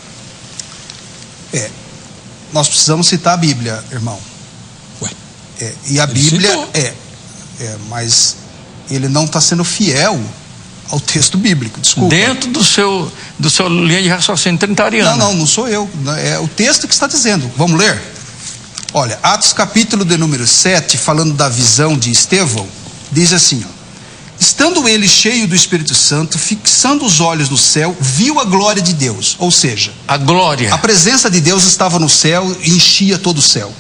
Nós precisamos citar a Bíblia, irmão. Ué, e a Bíblia citou. Mas ele não está sendo fiel ao texto bíblico, desculpa. Dentro do seu linha de raciocínio trinitariano. Não sou eu. É o texto que está dizendo. Vamos ler? Olha, Atos capítulo de número 7, falando da visão de Estevão, diz assim, ó: estando ele cheio do Espírito Santo, fixando os olhos no céu, viu a glória de Deus. Ou seja, a glória. A presença de Deus estava no céu e enchia todo o céu.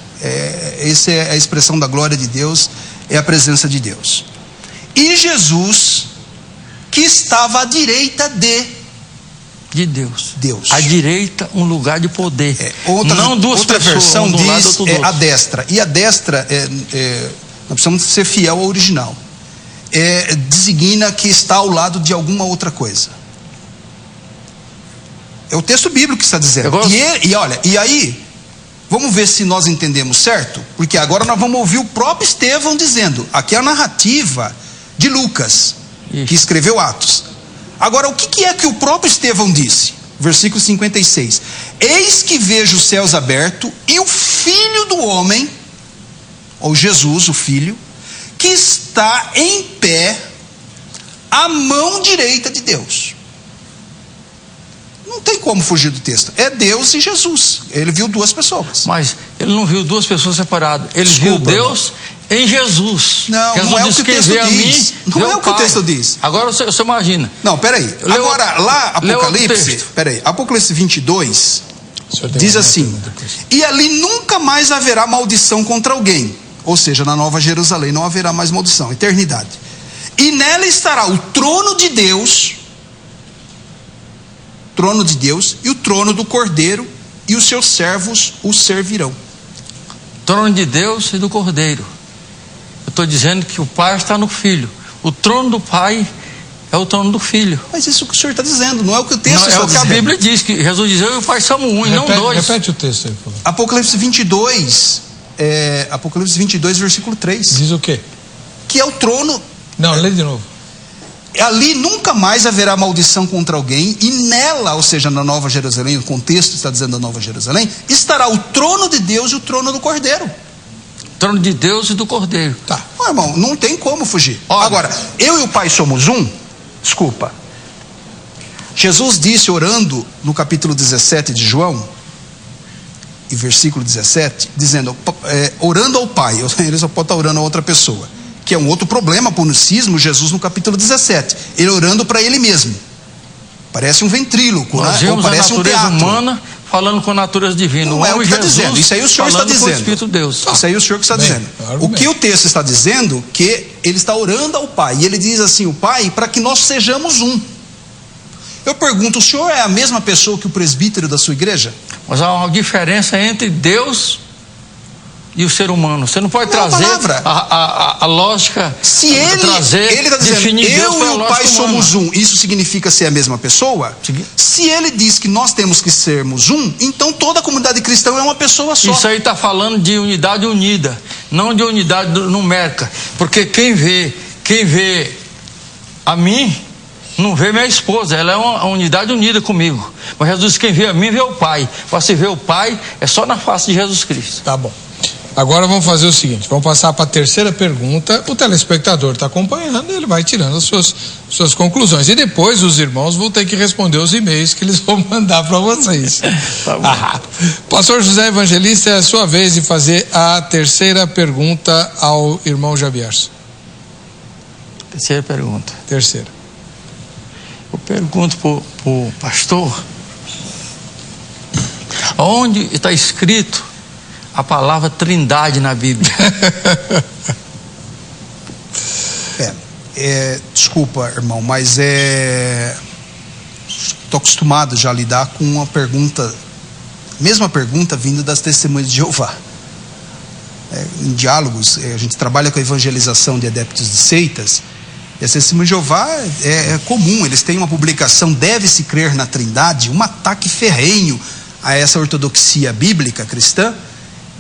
Essa é a expressão da glória de Deus, é a presença de Deus. E Jesus, que estava à direita de Deus. À direita, um lugar de poder. Não duas outra pessoas, versão um diz lado, outro a destra. E a destra, nós precisamos ser fiel ao original. Designa que está ao lado de alguma outra coisa. É o texto bíblico que está dizendo. E aí, vamos ver se nós entendemos certo, porque agora nós vamos ouvir o próprio Estevão dizendo. Aqui é a narrativa de Lucas, que escreveu Atos. Agora, o que é que o próprio Estevão disse? Versículo 56: eis que vejo os céus abertos e o Filho do Homem, ou Jesus, o Filho, que está em pé à mão direita de Deus. Não tem como fugir do texto. É Deus e Jesus. Ele viu 2 pessoas. Mas ele não viu 2 pessoas separadas. Ele viu Deus em Jesus. Não é o que o texto diz. Não é o que o texto diz. Agora você imagina. Não, peraí. Agora, lá, Apocalipse, Apocalipse 22, diz assim: e ali nunca mais haverá maldição contra alguém. Ou seja, na Nova Jerusalém não haverá mais maldição, eternidade. E nela estará o trono de Deus e o trono do Cordeiro, e os seus servos o servirão. Trono de Deus e do Cordeiro. Eu estou dizendo que o Pai está no Filho. O trono do Pai é o trono do Filho. Mas isso que o senhor está dizendo, não é o que o texto está dizendo. É o que a Bíblia diz, que Jesus diz: eu e o Pai somos um, e não 2. Repete o texto aí, por favor. Apocalipse 22, versículo 3. Diz o quê? Que é o trono. Não, lê de novo. ali nunca mais haverá maldição contra alguém, e nela, ou seja, na Nova Jerusalém, o contexto está dizendo da Nova Jerusalém, estará o trono de Deus e o trono do Cordeiro. Trono de Deus e do Cordeiro. Tá, irmão, não tem como fugir. Olha. Agora, eu e o Pai somos um? Desculpa. Jesus disse, orando no capítulo 17 de João, e versículo 17, dizendo, orando ao Pai, ele só pode estar orando a outra pessoa, que é um outro problema para o unicismo. Jesus no capítulo 17, ele orando para ele mesmo. Parece um ventríloco, nós né? Ou parece a natureza humana falando com a natureza divina. Não é o que está dizendo, isso aí o Senhor está dizendo. Espírito Deus. Isso aí o Senhor que está dizendo. O que o texto está dizendo, que ele está orando ao Pai, e ele diz assim, o Pai, para que nós sejamos um. Eu pergunto, o senhor é a mesma pessoa que o presbítero da sua igreja? Mas há uma diferença entre Deus e o ser humano. Você não pode trazer a lógica. Se ele está dizendo, eu e o Pai somos um, isso significa ser a mesma pessoa? Se ele diz que nós temos que sermos um, então toda a comunidade cristã é uma pessoa só. Isso aí está falando de unidade unida, não de unidade numérica. Porque quem vê a mim não vê minha esposa, ela é uma unidade unida comigo. Mas Jesus, quem vê a mim, vê o Pai. Para se ver o Pai, é só na face de Jesus Cristo. Tá bom. Agora vamos fazer o seguinte, vamos passar para a terceira pergunta. O telespectador está acompanhando, ele vai tirando as suas conclusões. E depois os irmãos vão ter que responder os e-mails que eles vão mandar para vocês. Tá bom. Pastor José Evangelista, é a sua vez de fazer a terceira pergunta ao irmão Javierson. Terceira pergunta. Terceira. Eu pergunto para o pastor, onde está escrito a palavra Trindade na Bíblia? Desculpa, irmão, mas estou acostumado já a lidar com uma pergunta, mesma pergunta vinda das Testemunhas de Jeová. Em diálogos, a gente trabalha com a evangelização de adeptos de seitas. E a Testemunha de Jeová é comum, eles têm uma publicação, deve-se crer na Trindade, um ataque ferrenho a essa ortodoxia bíblica cristã,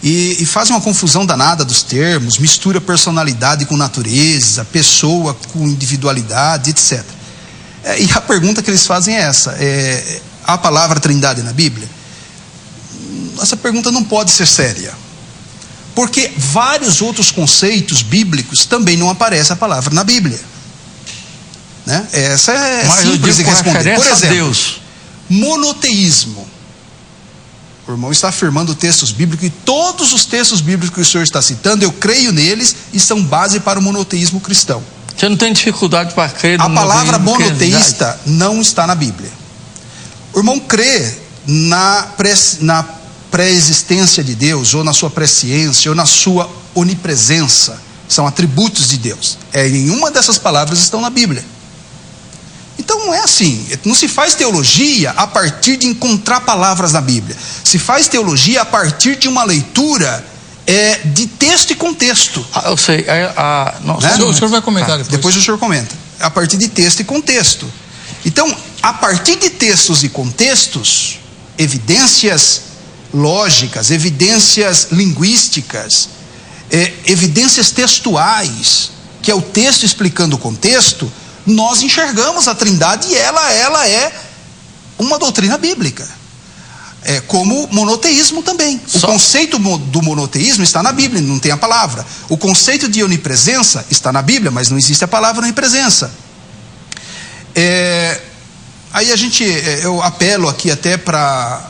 e faz uma confusão danada dos termos, mistura personalidade com natureza, pessoa com individualidade, etc. E a pergunta que eles fazem é essa, há a palavra Trindade na Bíblia? Essa pergunta não pode ser séria, porque vários outros conceitos bíblicos também não aparece a palavra na Bíblia. Né? Essa é simples de responder. Por exemplo, Deus. Monoteísmo. O irmão está afirmando textos bíblicos, e todos os textos bíblicos que o senhor está citando, eu creio neles e são base para o monoteísmo cristão. Você não tem dificuldade para crer no A palavra monoteísta não está na Bíblia. O irmão crê na pré-existência de Deus, ou na sua presciência, ou na sua onipresença. São atributos de Deus. Nenhuma dessas palavras estão na Bíblia. Então não é assim, não se faz teologia a partir de encontrar palavras na Bíblia. Se faz teologia a partir de uma leitura de texto e contexto. Eu sei. Né? O senhor vai comentar depois. Depois o senhor comenta. A partir de texto e contexto. Então, a partir de textos e contextos, evidências lógicas, evidências linguísticas, evidências textuais, que é o texto explicando o contexto, nós enxergamos a Trindade, e ela é uma doutrina bíblica. Como monoteísmo também. O conceito do monoteísmo está na Bíblia, não tem a palavra. O conceito de onipresença está na Bíblia, mas não existe a palavra onipresença. Aí eu apelo aqui até para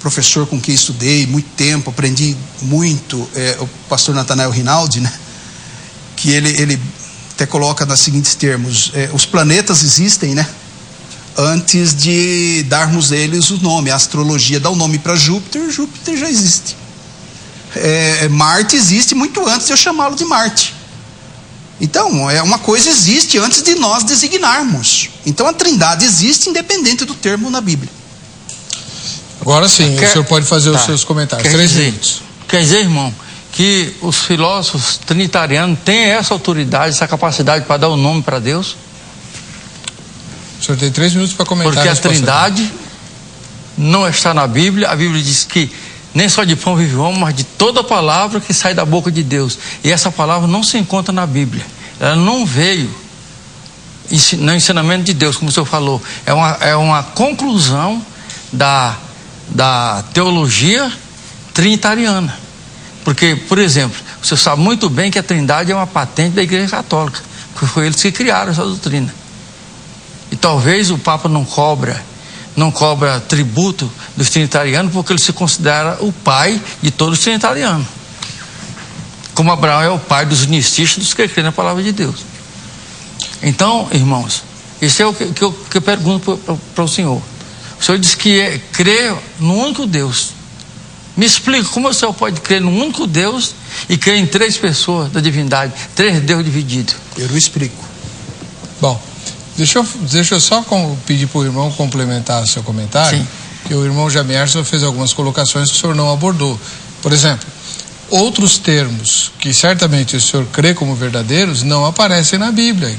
professor com quem estudei muito tempo, aprendi muito, o pastor Natanael Rinaldi, né? Que ele até coloca nos seguintes termos: os planetas existem, né? Antes de darmos eles o nome. A astrologia dá o nome para Júpiter, Júpiter já existe. Marte existe muito antes de eu chamá-lo de Marte. Então, uma coisa existe antes de nós designarmos. Então a Trindade existe independente do termo na Bíblia. Agora sim, o senhor pode fazer os seus comentários. 3 minutos. Quer dizer, irmão, que os filósofos trinitarianos têm essa autoridade, essa capacidade para dar o nome para Deus? O senhor tem 3 minutos para comentar. Porque a Trindade não está na Bíblia. A Bíblia diz que nem só de pão vive o homem, mas de toda palavra que sai da boca de Deus. E essa palavra não se encontra na Bíblia. Ela não veio no ensinamento de Deus, como o senhor falou, é uma conclusão da teologia trinitariana. Porque, por exemplo, você sabe muito bem que a Trindade é uma patente da Igreja Católica, porque foi eles que criaram essa doutrina. E talvez o Papa não cobra tributo dos trinitarianos, porque ele se considera o pai de todos os trinitarianos. Como Abraão é o pai dos unicistas, dos que creem na palavra de Deus. Então, irmãos, isso é o que eu pergunto para o senhor. O senhor diz que crê no único Deus. Me explica como o senhor pode crer no único Deus e crer em 3 pessoas da divindade, 3 Deus divididos. Eu não explico. Bom, deixa eu só pedir para o irmão complementar o seu comentário. Sim. Que o irmão Jamierson fez algumas colocações que o senhor não abordou. Por exemplo, outros termos que certamente o senhor crê como verdadeiros não aparecem na Bíblia,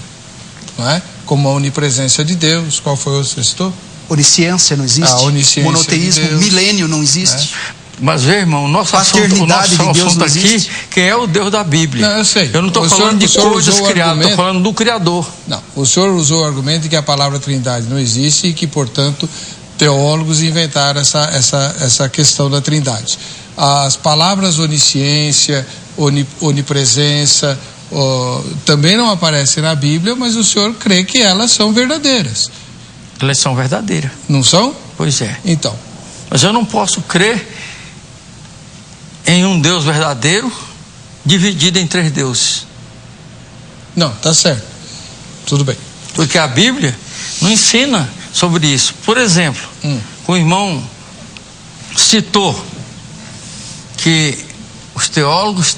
não é? Como a onipresença de Deus. Qual foi o que você citou? Onisciência não existe. Onisciência monoteísmo, de milênio não existe. Mas, irmão, o nosso assunto aqui, quem é o Deus da Bíblia? Não, eu sei. Eu não estou falando de coisas criadas, estou falando do Criador. Não, o senhor usou o argumento de que a palavra Trindade não existe e que, portanto, teólogos inventaram essa questão da Trindade. As palavras onisciência, onipresença, também não aparecem na Bíblia, mas o senhor crê que elas são verdadeiras. Elas são verdadeiras. Não são? Pois é. Então. Mas eu não posso crer em um Deus verdadeiro dividido em 3 deuses. Não, tá certo. Tudo bem. Porque a Bíblia não ensina sobre isso. Por exemplo, o irmão citou que os teólogos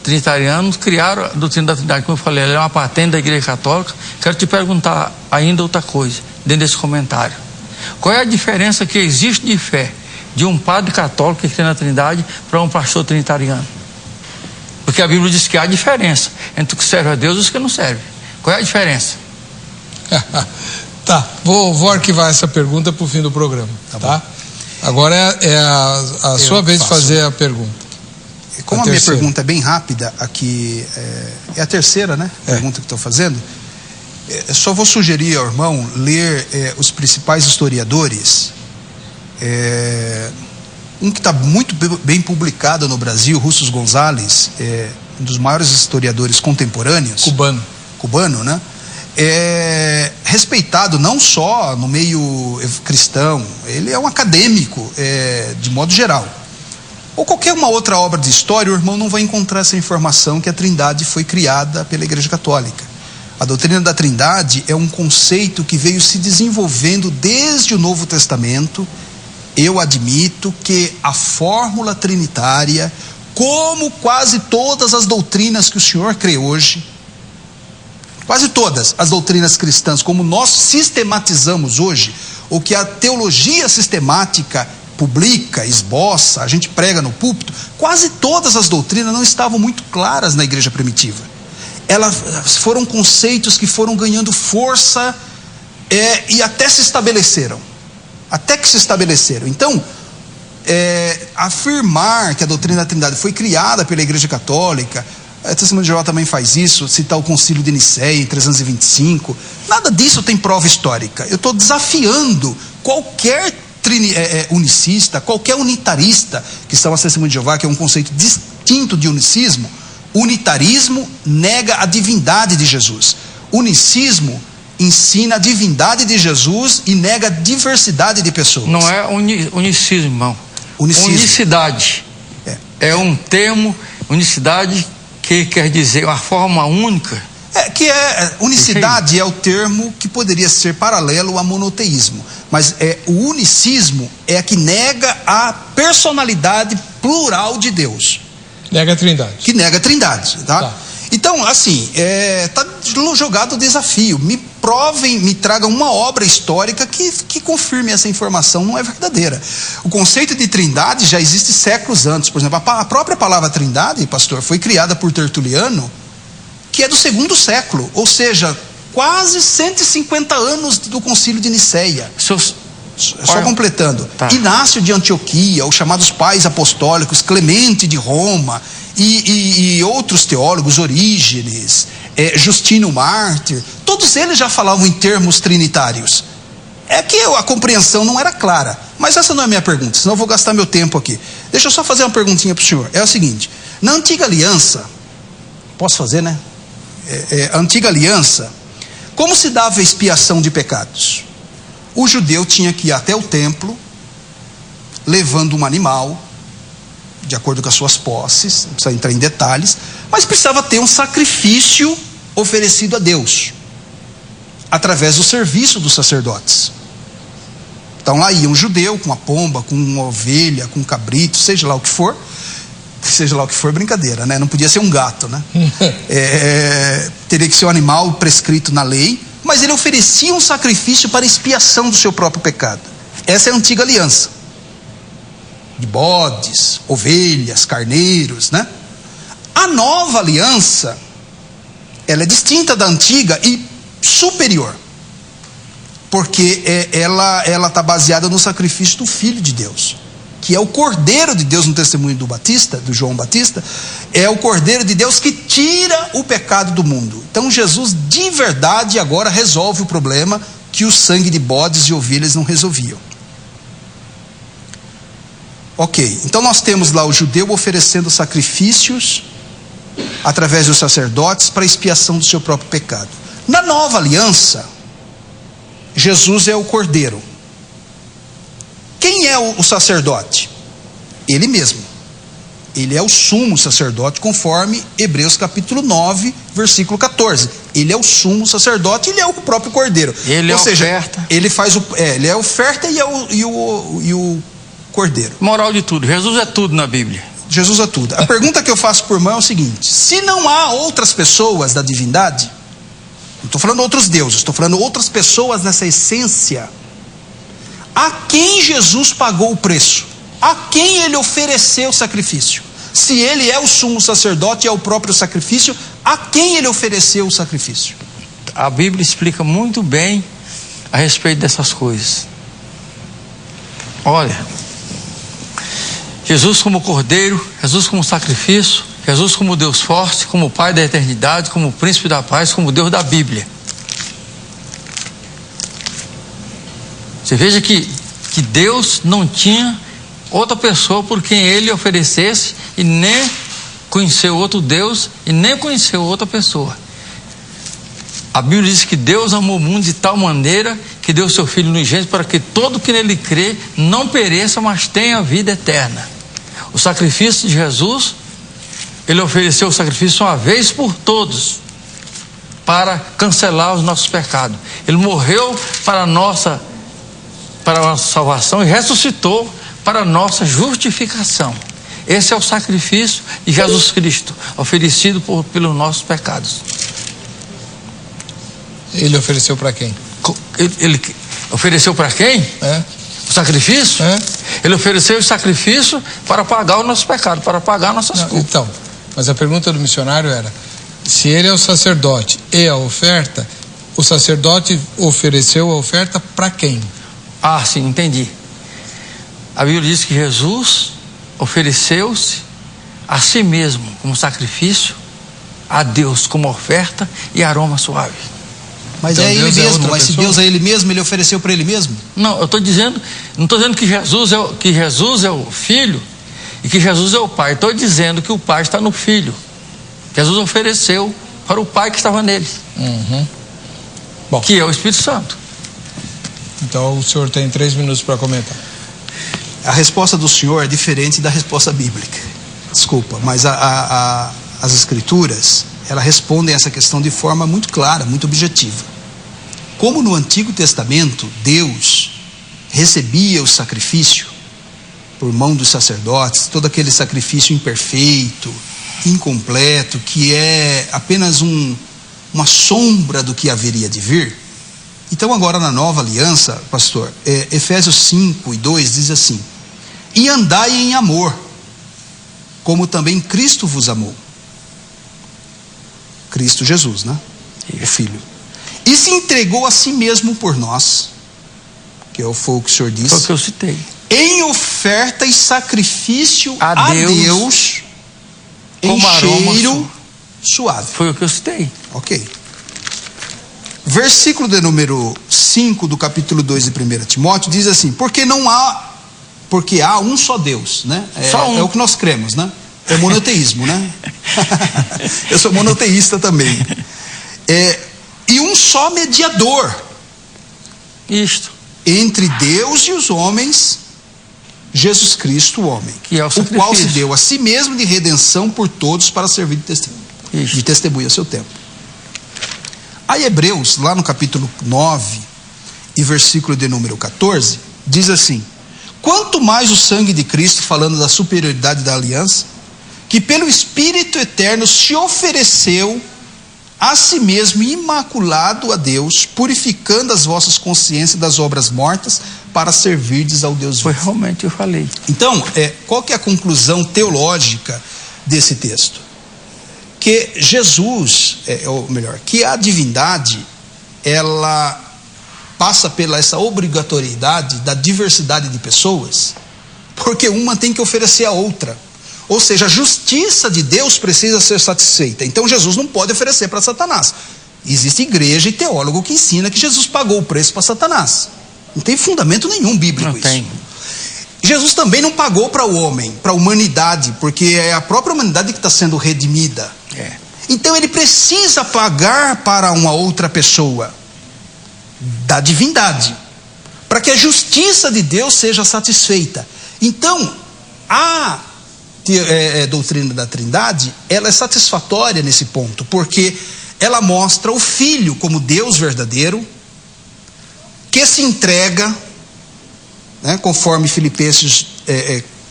trinitarianos criaram a doutrina da Trindade. Como eu falei, ela é uma patente da Igreja Católica. Quero te perguntar ainda outra coisa dentro desse comentário. Qual é a diferença que existe de fé de um padre católico que crê na Trindade para um pastor trinitariano? Porque a Bíblia diz que há diferença entre os que servem a Deus e os que não servem. Qual é a diferença? Tá, vou arquivar essa pergunta para o fim do programa, tá? Agora é a sua vez de fazer a pergunta. Como a minha pergunta é bem rápida, aqui é a terceira, né? Pergunta que estou fazendo. Só vou sugerir ao irmão ler os principais historiadores. Um que está muito bem publicado no Brasil, Russos Gonzalez, um dos maiores historiadores contemporâneos. Cubano, né? Respeitado não só no meio cristão, ele é um acadêmico, de modo geral. Ou qualquer uma outra obra de história, o irmão não vai encontrar essa informação que a Trindade foi criada pela Igreja Católica. A doutrina da Trindade é um conceito que veio se desenvolvendo desde o Novo Testamento. Eu admito que a fórmula trinitária, como quase todas as doutrinas que o senhor crê hoje, quase todas as doutrinas cristãs, como nós sistematizamos hoje, o que a teologia sistemática publica, esboça, a gente prega no púlpito, quase todas as doutrinas não estavam muito claras na igreja primitiva. Elas foram conceitos que foram ganhando força e até se estabeleceram. Então, afirmar que a doutrina da Trindade foi criada pela Igreja Católica, a Testemunho de Jeová também faz isso, citar o Concílio de Nicéia em 325, nada disso tem prova histórica. Eu estou desafiando qualquer unicista, qualquer unitarista que está na Testemunho de Jeová, que é um conceito distinto de unicismo. Unitarismo nega a divindade de Jesus. Unicismo ensina a divindade de Jesus e nega a diversidade de pessoas. Não é unicismo, irmão. Unicidade. É um termo, unicidade, que quer dizer uma forma única. Unicidade é o termo que poderia ser paralelo a monoteísmo. Mas o unicismo é a que nega a personalidade plural de Deus. Nega a Trindade. Que nega a Trindade, tá? Então, assim, está jogado o desafio. Me provem, me tragam uma obra histórica que confirme essa informação não é verdadeira. O conceito de Trindade já existe séculos antes. Por exemplo, a própria palavra Trindade, pastor, foi criada por Tertuliano, que é do 2º século, ou seja, quase 150 anos do Concílio de Nicéia. Só completando, Inácio de Antioquia, os chamados pais apostólicos, Clemente de Roma e outros teólogos, Orígenes, Justino Mártir, todos eles já falavam em termos trinitários. É que a compreensão não era clara. Mas essa não é a minha pergunta, senão eu vou gastar meu tempo aqui. Deixa eu só fazer uma perguntinha para o senhor. É o seguinte: na antiga aliança, posso fazer, né? A antiga aliança, como se dava a expiação de pecados? O judeu tinha que ir até o templo, levando um animal, de acordo com as suas posses, não precisa entrar em detalhes, mas precisava ter um sacrifício oferecido a Deus, através do serviço dos sacerdotes. Então lá ia um judeu com uma pomba, com uma ovelha, com um cabrito, seja lá o que for, brincadeira, né? Não podia ser um gato, né? Teria que ser um animal prescrito na lei, mas ele oferecia um sacrifício para expiação do seu próprio pecado. Essa é a antiga aliança, de bodes, ovelhas, carneiros, né? A nova aliança, ela é distinta da antiga e superior, porque ela está baseada no sacrifício do Filho de Deus, que é o Cordeiro de Deus. No testemunho do João Batista, é o Cordeiro de Deus que tira o pecado do mundo. Então Jesus de verdade agora resolve o problema que o sangue de bodes e ovelhas não resolviam. Ok, então nós temos lá o judeu oferecendo sacrifícios através dos sacerdotes para expiação do seu próprio pecado. Na nova aliança, Jesus é o Cordeiro. Quem é o sacerdote? Ele mesmo. Ele é o sumo sacerdote, conforme Hebreus capítulo 9, versículo 14. Ele é o sumo sacerdote, ele é o próprio Cordeiro. Ele Ou seja, oferta. Ele faz ele é a oferta e o Cordeiro. Moral de tudo, Jesus é tudo na Bíblia. Jesus é tudo. A pergunta que eu faço por mão é o seguinte: se não há outras pessoas da divindade, não estou falando outros deuses, estou falando outras pessoas nessa essência, a quem Jesus pagou o preço? A quem ele ofereceu o sacrifício? Se ele é o sumo sacerdote e é o próprio sacrifício, a quem ele ofereceu o sacrifício? A Bíblia explica muito bem a respeito dessas coisas. Olha, Jesus como Cordeiro, Jesus como sacrifício, Jesus como Deus forte, como Pai da eternidade, como Príncipe da paz, como Deus da Bíblia. Você veja que Deus não tinha outra pessoa por quem ele oferecesse, e nem conheceu outro Deus, e nem conheceu outra pessoa. A Bíblia diz que Deus amou o mundo de tal maneira que deu seu Filho unigênito para que todo que nele crê não pereça, mas tenha vida eterna. O sacrifício de Jesus, ele ofereceu o sacrifício uma vez por todos, para cancelar os nossos pecados. Ele morreu para a nossa salvação e ressuscitou para a nossa justificação. Esse é o sacrifício de Jesus Cristo, oferecido pelos nossos pecados. Ele ofereceu para quem? Ele ofereceu para quem? O sacrifício? Ele ofereceu o sacrifício para pagar o nosso pecado, para pagar nossas culpas. Então, mas a pergunta do missionário era: se ele é o sacerdote e a oferta, o sacerdote ofereceu a oferta para quem? Ah, sim, entendi. A Bíblia diz que Jesus ofereceu-se a si mesmo como sacrifício, a Deus como oferta e aroma suave. Mas então, é ele mesmo, mas se Deus é ele mesmo, ele ofereceu para ele mesmo? Não, eu estou dizendo, não estou dizendo que Jesus é o Filho e que Jesus é o Pai. Estou dizendo que o Pai está no Filho. Jesus ofereceu para o Pai que estava nele. Bom, que é o Espírito Santo. Então o senhor tem 3 minutos para comentar. A resposta do senhor é diferente da resposta bíblica. Desculpa, mas as escrituras, elas respondem essa questão de forma muito clara, muito objetiva. Como no Antigo Testamento, Deus recebia o sacrifício por mão dos sacerdotes, todo aquele sacrifício imperfeito, incompleto, que é apenas uma sombra do que haveria de vir. Então agora na nova aliança, pastor, Efésios 5:2 diz assim: e andai em amor, como também Cristo vos amou. Cristo Jesus, né? O Filho. E se entregou a si mesmo por nós, que foi o que o senhor disse. Foi o que eu citei. Em oferta e sacrifício a Deus em como cheiro suave. Foi o que eu citei. Ok. Versículo de número 5 do capítulo 2 de 1 Timóteo diz assim: porque há um só Deus, né? É o que nós cremos, né? É monoteísmo, né? Eu sou monoteísta também. E um só mediador. Isto. Entre Deus e os homens, Jesus Cristo, o homem. Que é o qual se deu a si mesmo de redenção por todos para servir de testemunha a seu tempo. Aí Hebreus, lá no capítulo 9 e versículo de número 14, diz assim: quanto mais o sangue de Cristo, falando da superioridade da aliança, que pelo Espírito eterno se ofereceu a si mesmo imaculado a Deus, purificando as vossas consciências das obras mortas, para servirdes ao Deus vivo. Foi realmente eu falei. Então, qual que é a conclusão teológica desse texto? Que Jesus, ou melhor, que a divindade, ela passa pela essa obrigatoriedade da diversidade de pessoas, porque uma tem que oferecer a outra. Ou seja, a justiça de Deus precisa ser satisfeita. Então Jesus não pode oferecer para Satanás. Existe igreja e teólogo que ensina que Jesus pagou o preço para Satanás. Não tem fundamento nenhum bíblico isso. Não tem. Jesus também não pagou para o homem, para a humanidade, porque é a própria humanidade que está sendo redimida. Então ele precisa pagar para uma outra pessoa da divindade, para que a justiça de Deus seja satisfeita. Então, a doutrina da Trindade, ela é satisfatória nesse ponto, porque ela mostra o Filho como Deus verdadeiro, que se entrega, né, conforme Filipenses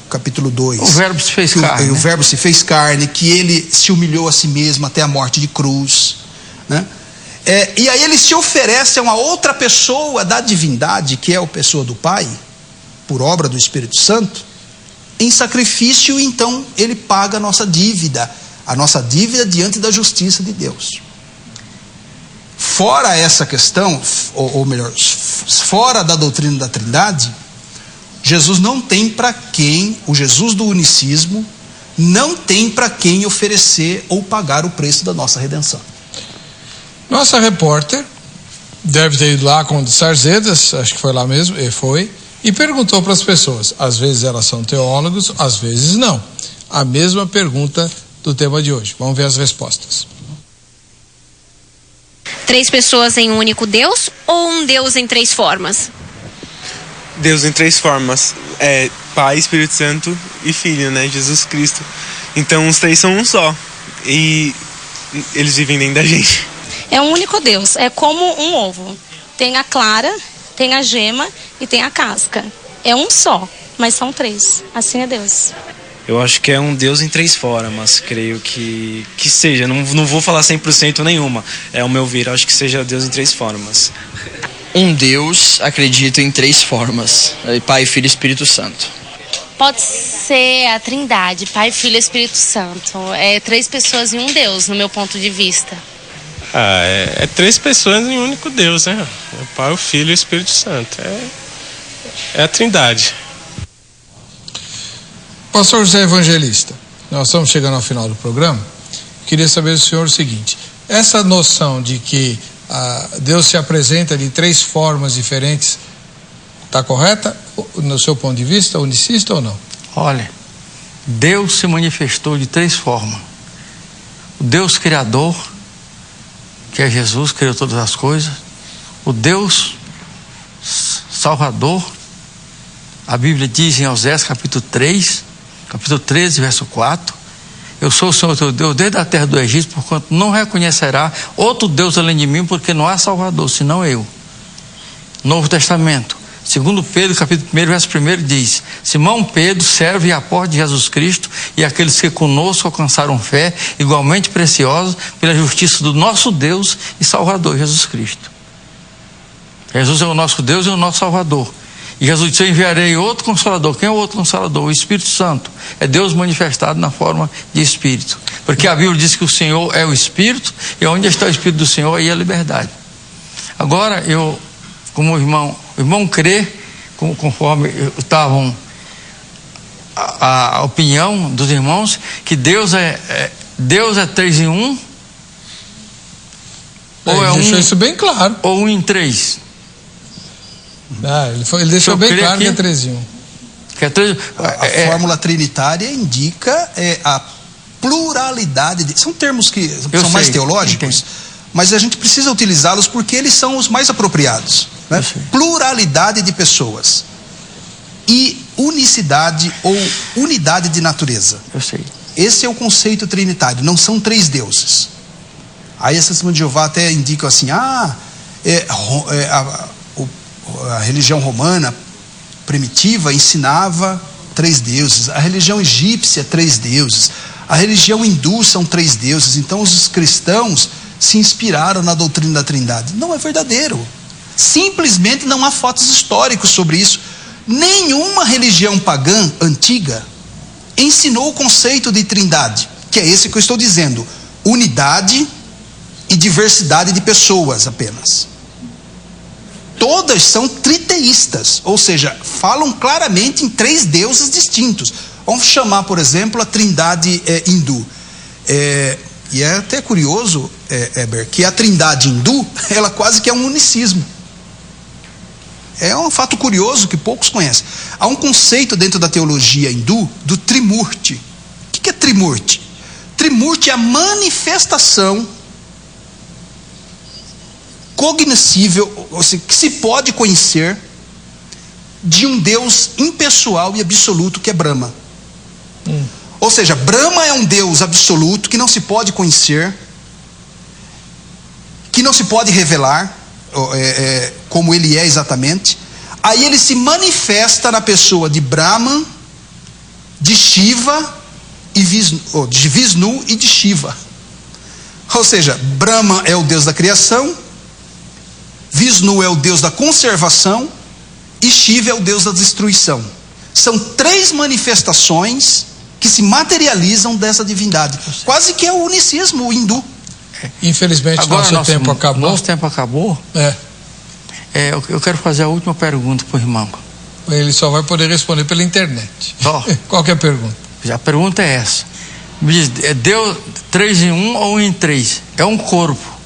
capítulo 2. O verbo se fez carne. O verbo se fez carne, que ele se humilhou a si mesmo até a morte de cruz, né? E aí ele se oferece a uma outra pessoa da divindade, que é a pessoa do Pai, por obra do Espírito Santo, em sacrifício. Então ele paga a nossa dívida diante da justiça de Deus. Fora essa questão, ou melhor, fora da doutrina da Trindade, Jesus não tem para quem, o Jesus do unicismo, não tem para quem oferecer ou pagar o preço da nossa redenção. Nossa repórter deve ter ido lá com o de Sarzedas, acho que foi lá mesmo, e perguntou para as pessoas. Às vezes elas são teólogos, às vezes não. A mesma pergunta do tema de hoje. Vamos ver as respostas. 3 pessoas em um único Deus ou um Deus em 3 formas? Deus em 3 formas, Pai, Espírito Santo e Filho, né, Jesus Cristo. Então os 3 são um só, e eles vivem dentro da gente. É um único Deus, é como um ovo, tem a clara, tem a gema e tem a casca. É um só, mas são 3, assim é Deus. Eu acho que é um Deus em 3 formas, creio que seja, não vou falar 100% nenhuma, é o meu ver, acho que seja Deus em 3 formas. Um Deus, acredito, em 3 formas: Pai, Filho e Espírito Santo. Pode ser a Trindade, Pai, Filho e Espírito Santo. É 3 pessoas em um Deus, no meu ponto de vista. É 3 pessoas em um único Deus, né? O Pai, o Filho e o Espírito Santo. É a Trindade. Pastor José Evangelista, nós estamos chegando ao final do programa. Queria saber do senhor o seguinte: essa noção de que Deus se apresenta de 3 formas diferentes, está correta no seu ponto de vista, unicista ou não? Olha, Deus se manifestou de 3 formas. O Deus Criador, que é Jesus, criou todas as coisas. O Deus Salvador, a Bíblia diz em Osés capítulo 3, capítulo 13, verso 4: eu sou o Senhor teu Deus desde a terra do Egito, porquanto não reconhecerá outro Deus além de mim, porque não há Salvador, senão eu. Novo Testamento, 2 Pedro, capítulo 1, verso 1 diz: Simão Pedro serve a porta de Jesus Cristo e aqueles que conosco alcançaram fé igualmente preciosa pela justiça do nosso Deus e Salvador Jesus Cristo. Jesus é o nosso Deus e o nosso Salvador. E Jesus disse: eu enviarei outro Consolador. Quem é o outro Consolador? O Espírito Santo. É Deus manifestado na forma de Espírito. Porque a Bíblia diz que o Senhor é o Espírito, e onde está o Espírito do Senhor, aí é a liberdade. Agora, como o irmão crê, conforme estavam a opinião dos irmãos, que Deus é 3 em 1. Ou ele deixou isso bem claro. Ou 1 em 3. Ele deixou bem claro que é 3 em 1. Que é 3... A fórmula trinitária indica a pluralidade são termos que são mais teológicos, mas a gente precisa utilizá-los porque eles são os mais apropriados, né? Pluralidade de pessoas e unicidade ou unidade de natureza. Eu sei. Esse é o conceito trinitário, não são 3 deuses. Aí a Testemunha de Jeová até indicam assim, a religião romana primitiva ensinava 3 deuses, a religião egípcia 3 deuses, a religião hindu são 3 deuses, então os cristãos se inspiraram na doutrina da Trindade. Não é verdadeiro. Simplesmente não há fatos históricos sobre isso. Nenhuma religião pagã antiga ensinou o conceito de Trindade, que é esse que eu estou dizendo, unidade e diversidade de pessoas apenas. Todas são triteístas, ou seja, falam claramente em 3 deuses distintos. Vamos chamar, por exemplo, a Trindade hindu. E é até curioso, Heber, que a Trindade hindu, ela quase que é um unicismo. É um fato curioso que poucos conhecem. Há um conceito dentro da teologia hindu do Trimurti. O que é Trimurti? Trimurti é a manifestação cognoscível, ou seja, que se pode conhecer de um Deus impessoal e absoluto que é Brahma. Ou seja, Brahma é um Deus absoluto que não se pode conhecer, que não se pode revelar como ele é exatamente. Aí ele se manifesta na pessoa de Brahman, de Shiva e de Vishnu e de Shiva. Ou seja, Brahma é o Deus da criação, Vishnu é o Deus da conservação e Shiva é o Deus da destruição. São 3 manifestações que se materializam dessa divindade. Quase que é o unicismo hindu. Infelizmente, agora nosso tempo acabou. Nosso tempo acabou? Eu quero fazer a última pergunta para o irmão. Ele só vai poder responder pela internet. Qual que é a pergunta? A pergunta é essa. Me diz, Deus 3 em 1 ou 1 em 3? É um corpo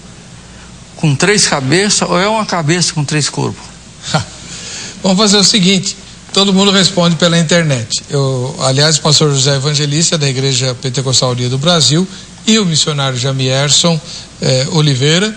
com 3 cabeças ou é uma cabeça com 3 corpos? Vamos fazer o seguinte, todo mundo responde pela internet. Aliás, o pastor José Evangelista da Igreja Pentecostal Dia do Brasil e o missionário Jamierson Oliveira,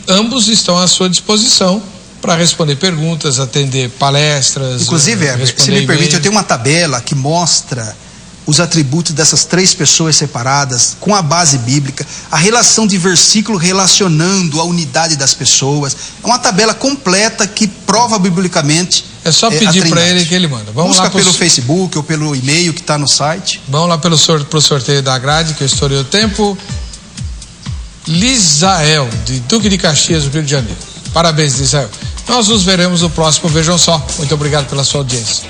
ambos estão à sua disposição para responder perguntas, atender palestras. Inclusive, se me permite, eu tenho uma tabela que mostra os atributos dessas 3 pessoas separadas, com a base bíblica, a relação de versículo relacionando a unidade das pessoas. É uma tabela completa que prova biblicamente. É só pedir para ele que ele manda. Vamos lá pelo Facebook ou pelo e-mail que está no site. Vamos lá pro sorteio da grade, que eu estourei o tempo. Lisael, de Duque de Caxias, do Rio de Janeiro. Parabéns, Lisael. Nós nos veremos no próximo Vejam Só. Muito obrigado pela sua audiência.